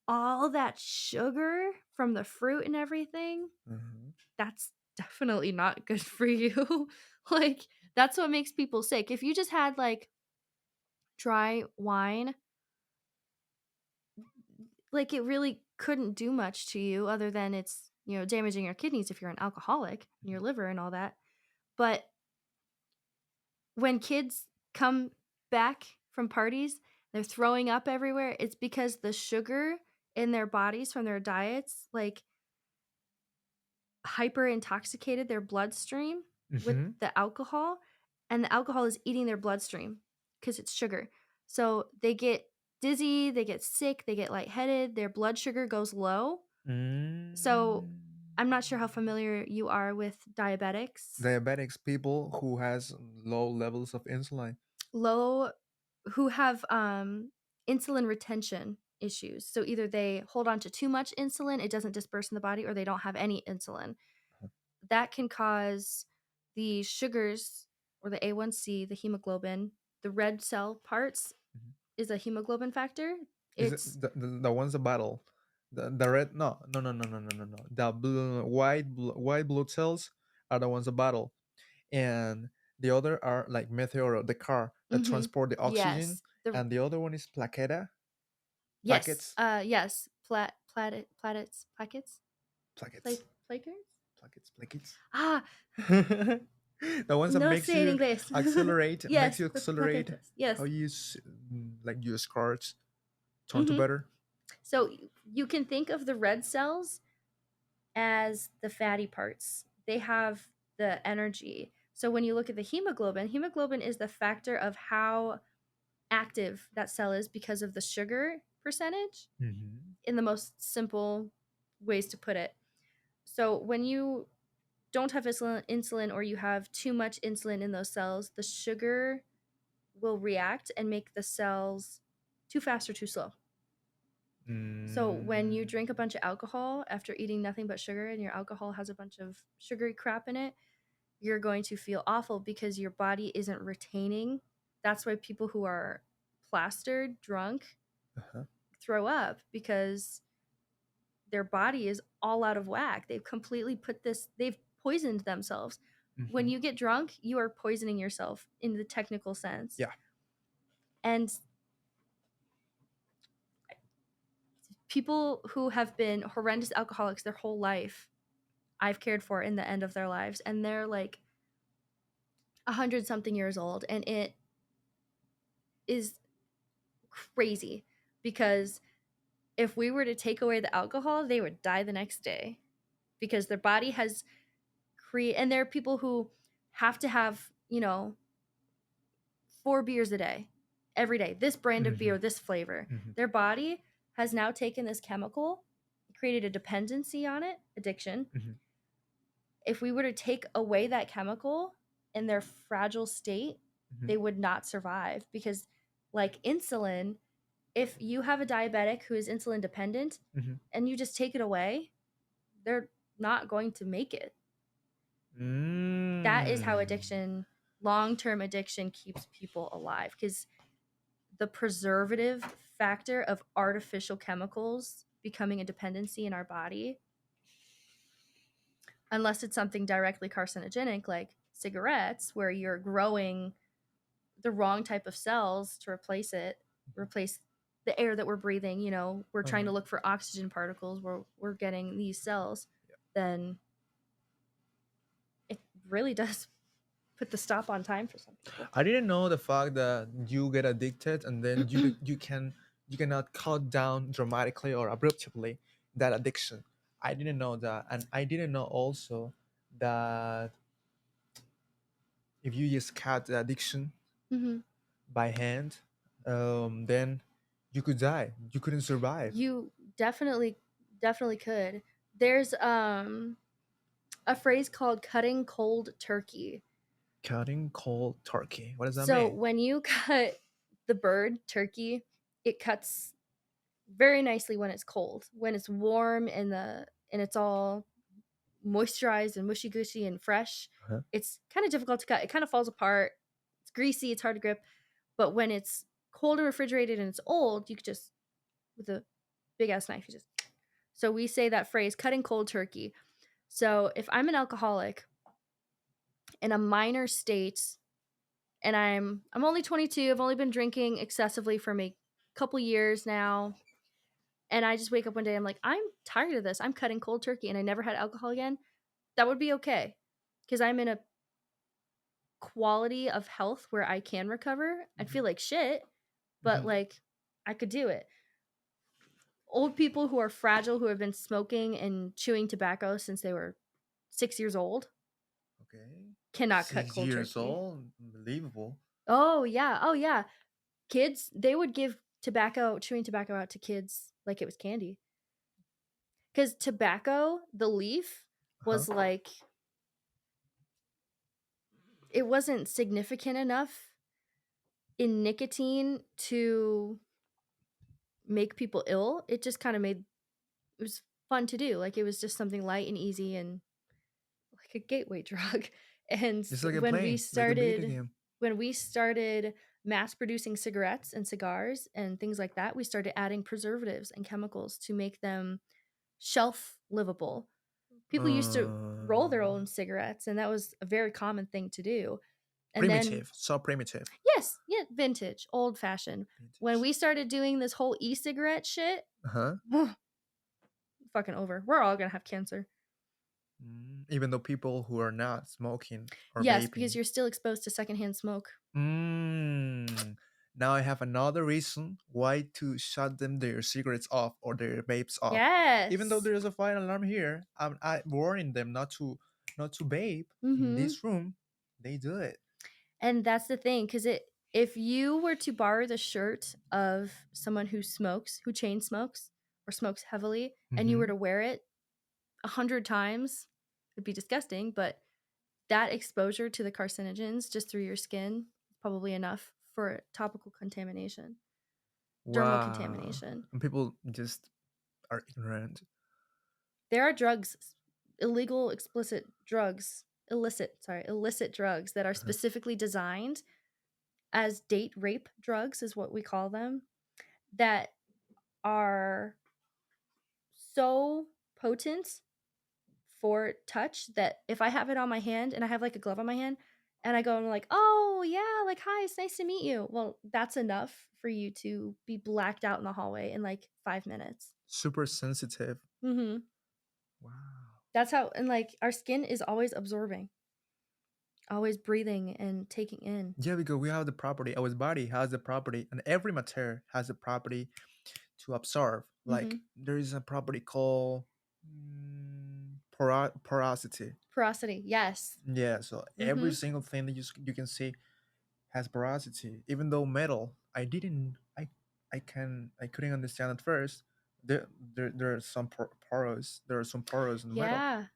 all that sugar from the fruit and everything, Mhm. that's definitely not good for you. Like that's what makes people sick. If you just had like dry wine, like it really couldn't do much to you other than it's, damaging your kidneys if you're an alcoholic and your liver and all that. But when kids come back from parties, they're throwing up everywhere, it's because the sugar in their bodies from their diets, like, hyper intoxicated their bloodstream with Mhm. the alcohol, and the alcohol is eating their bloodstream because it's sugar. So they get dizzy, they get sick, they get lightheaded, their blood sugar goes low. So Mm. I'm not sure how familiar you are with diabetics. Diabetics, people who has low levels of insulin. Low who have insulin retention issues. So either they hold on to too much insulin, it doesn't disperse in the body, or they don't have any insulin. That can cause the sugars or the A1C, the hemoglobin, the red cell parts Mhm. is a hemoglobin factor. Is it It's the ones the battle? The red? No, no, no, no, no, no, no, no. The white blood cells are the ones that battle, and the other are like meteor, the car that mhm. transport the oxygen, Yes. The and the other one is yes. plaquettes, Yes. Plackets, plaquettes, placards. plaquettes. Ah, The ones that no makes sé en you inglés. accelerate, makes Yes, you accelerate. plaquetas. How Yes. you like use cards turn to Mhm. better. So you can think of the red cells as the fatty parts. They have the energy. So when you look at the hemoglobin, hemoglobin is the factor of how active that cell is because of the sugar percentage Hmm. in the most simple ways to put it. So when you don't have insulin or you have too much insulin in those cells, the sugar will react and make the cells too fast or too slow. So when you Mm. drink a bunch of alcohol after eating nothing but sugar and your alcohol has a bunch of sugary crap in it, you're going to feel awful because your body isn't retaining. That's why people who are plastered, drunk, Uh-huh. throw up because their body is all out of whack. They've completely they've poisoned themselves. When Hmm. you get drunk, you are poisoning yourself in the technical sense. Yeah. And people who have been horrendous alcoholics their whole life, I've cared for in the end of their lives, and they're like 100 something years old, and it is crazy because if we were to take away the alcohol, they would die the next day because their body has create. And there are people who have to have, 4 beers a day, every day, this brand of Hmm. beer, this flavor. Hmm. Their body has now taken this chemical, created a dependency on it, addiction. Hmm. If we were to take away that chemical in their fragile state, Hmm. they would not survive because, like insulin, if you have a diabetic who is insulin dependent Hmm. and you just take it away, they're not going to make it. That is how Mm. addiction, long term addiction, keeps people alive because the preservative factor of artificial chemicals becoming a dependency in our body, unless it's something directly carcinogenic like cigarettes, where you're growing the wrong type of cells to replace the air that we're breathing, we're trying Uh-huh. to look for oxygen particles where we're getting these cells, then it really does put the stop on time for some people. I didn't know the fact that you get addicted and then you cannot cut down dramatically or abruptly that addiction. I didn't know that, and I didn't know also that if you just cut the addiction Hmm. by hand, then you could die. You couldn't survive. You definitely could. There's a phrase called cutting cold turkey. Cutting cold turkey. What does that So mean? when you cut the bird turkey, it cuts very nicely when it's cold. When it's warm and it's all moisturized and mushy gushy and fresh, Huh? it's kind of difficult to cut. It kind of falls apart. It's greasy, it's hard to grip. But when it's cold and refrigerated and it's old, you could just, with a big ass knife, you just. So we say that phrase, cutting cold turkey. So if I'm an alcoholic in a minor state and I'm only 22, I've only been drinking excessively for a couple years now, and I just wake up one day, I'm like, I'm tired of this. I'm cutting cold turkey and I never had alcohol again. That would be okay because I'm in a quality of health where I can recover. I'd Mhm. feel like shit, but Mhm. like I could do it. Old people who are fragile, who have been smoking and chewing tobacco since they were 6 years old, Okay. cannot cut Six cold years turkey. old. Unbelievable. Oh yeah, oh yeah. Kids, they would give chewing tobacco out to kids like it was candy. Because tobacco, the leaf, Huh? was like, it wasn't significant enough in nicotine to make people ill. It just kind of it was fun to do. Like it was just something light and easy and like a gateway drug. And Just like a when we plane, like a video started, game. when we started mass producing cigarettes and cigars and things like that, we started adding preservatives and chemicals to make them shelf livable. People used to roll their Uh, own cigarettes, and that was a very common thing to do. And then, Primitive. So primitive. yes, yeah, vintage, old fashioned. When Vintage. we started doing this whole e-cigarette shit, Uh huh. fucking over. We're all gonna have cancer. Even though people who are not smoking or Yes, because vaping. you're still exposed to secondhand smoke. Mm. Now I have another reason why to shut them their cigarettes off or their vapes off. Even though Yes. there is a fire alarm here, I warning them not to vape in Mm-hmm. this room. They do it. And that's the thing, because if you were to borrow the shirt of someone who smokes, who chain smokes or smokes heavily, and you were Mm-hmm. to wear it 100 times, it'd be disgusting. But that exposure to the carcinogens just through your skin is probably enough for topical contamination, dermal Wow. contamination. And people just are ignorant. There are drugs, illegal, explicit drugs, illicit drugs that are Uh-huh. specifically designed as date rape drugs is what we call them, that are so potent for touch that if I have it on my hand and I have like a glove on my hand and I go and I'm like, "Oh, yeah, like hi, it's nice to meet you." Well, that's enough for you to be blacked out in the hallway in like 5 minutes. Super sensitive. Mhm. Wow. That's how, and like our skin is always absorbing, always breathing and taking in. Yeah, because we have the property. Our body has the property, and every material has the property to absorb. Like Mhm. there is a property called porosity. Porosity. Yes. Yeah, so every Mhm. single thing that you can see has porosity. Even though metal, I couldn't understand at first. There are some porous. There are some porous in the metal. Yeah.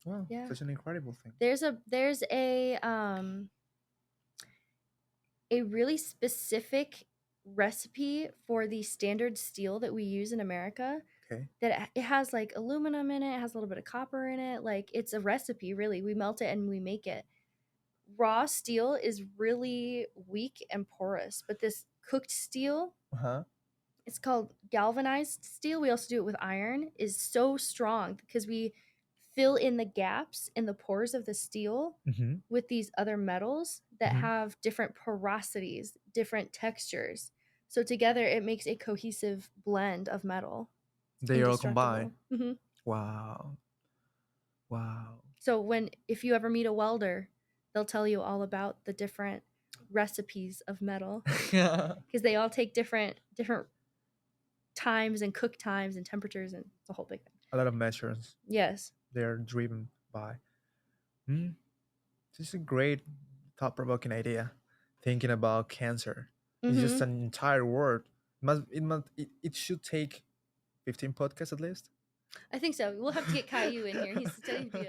Wow, Yeah. such an incredible thing. There's a really specific recipe for the standard steel that we use in America Okay. that it has like aluminum in it, it has a little bit of copper in it. Like it's a recipe, really. We melt it and we make it. Raw steel is really weak and porous, but this cooked steel, Uh huh. it's called galvanized steel. We also do it with iron, is so strong because we fill in the gaps in the pores of the steel Mm-hmm. with these other metals that Mm-hmm. have different porosities, different textures. So together it makes a cohesive blend of metal. It's They all combine. indestructible. Hmm. Wow. Wow. So when if you ever meet a welder, they'll tell you all about the different recipes of metal A because they all take different times and cook times and temperatures, and it's a whole big thing. lot of measures Yes. they're driven by. Hmm. This is a great thought-provoking idea. Thinking about cancer. It's just Hmm. an entire world. It should take 15 podcasts at least. I think so. We'll have to get Caillou in here. He's studying to be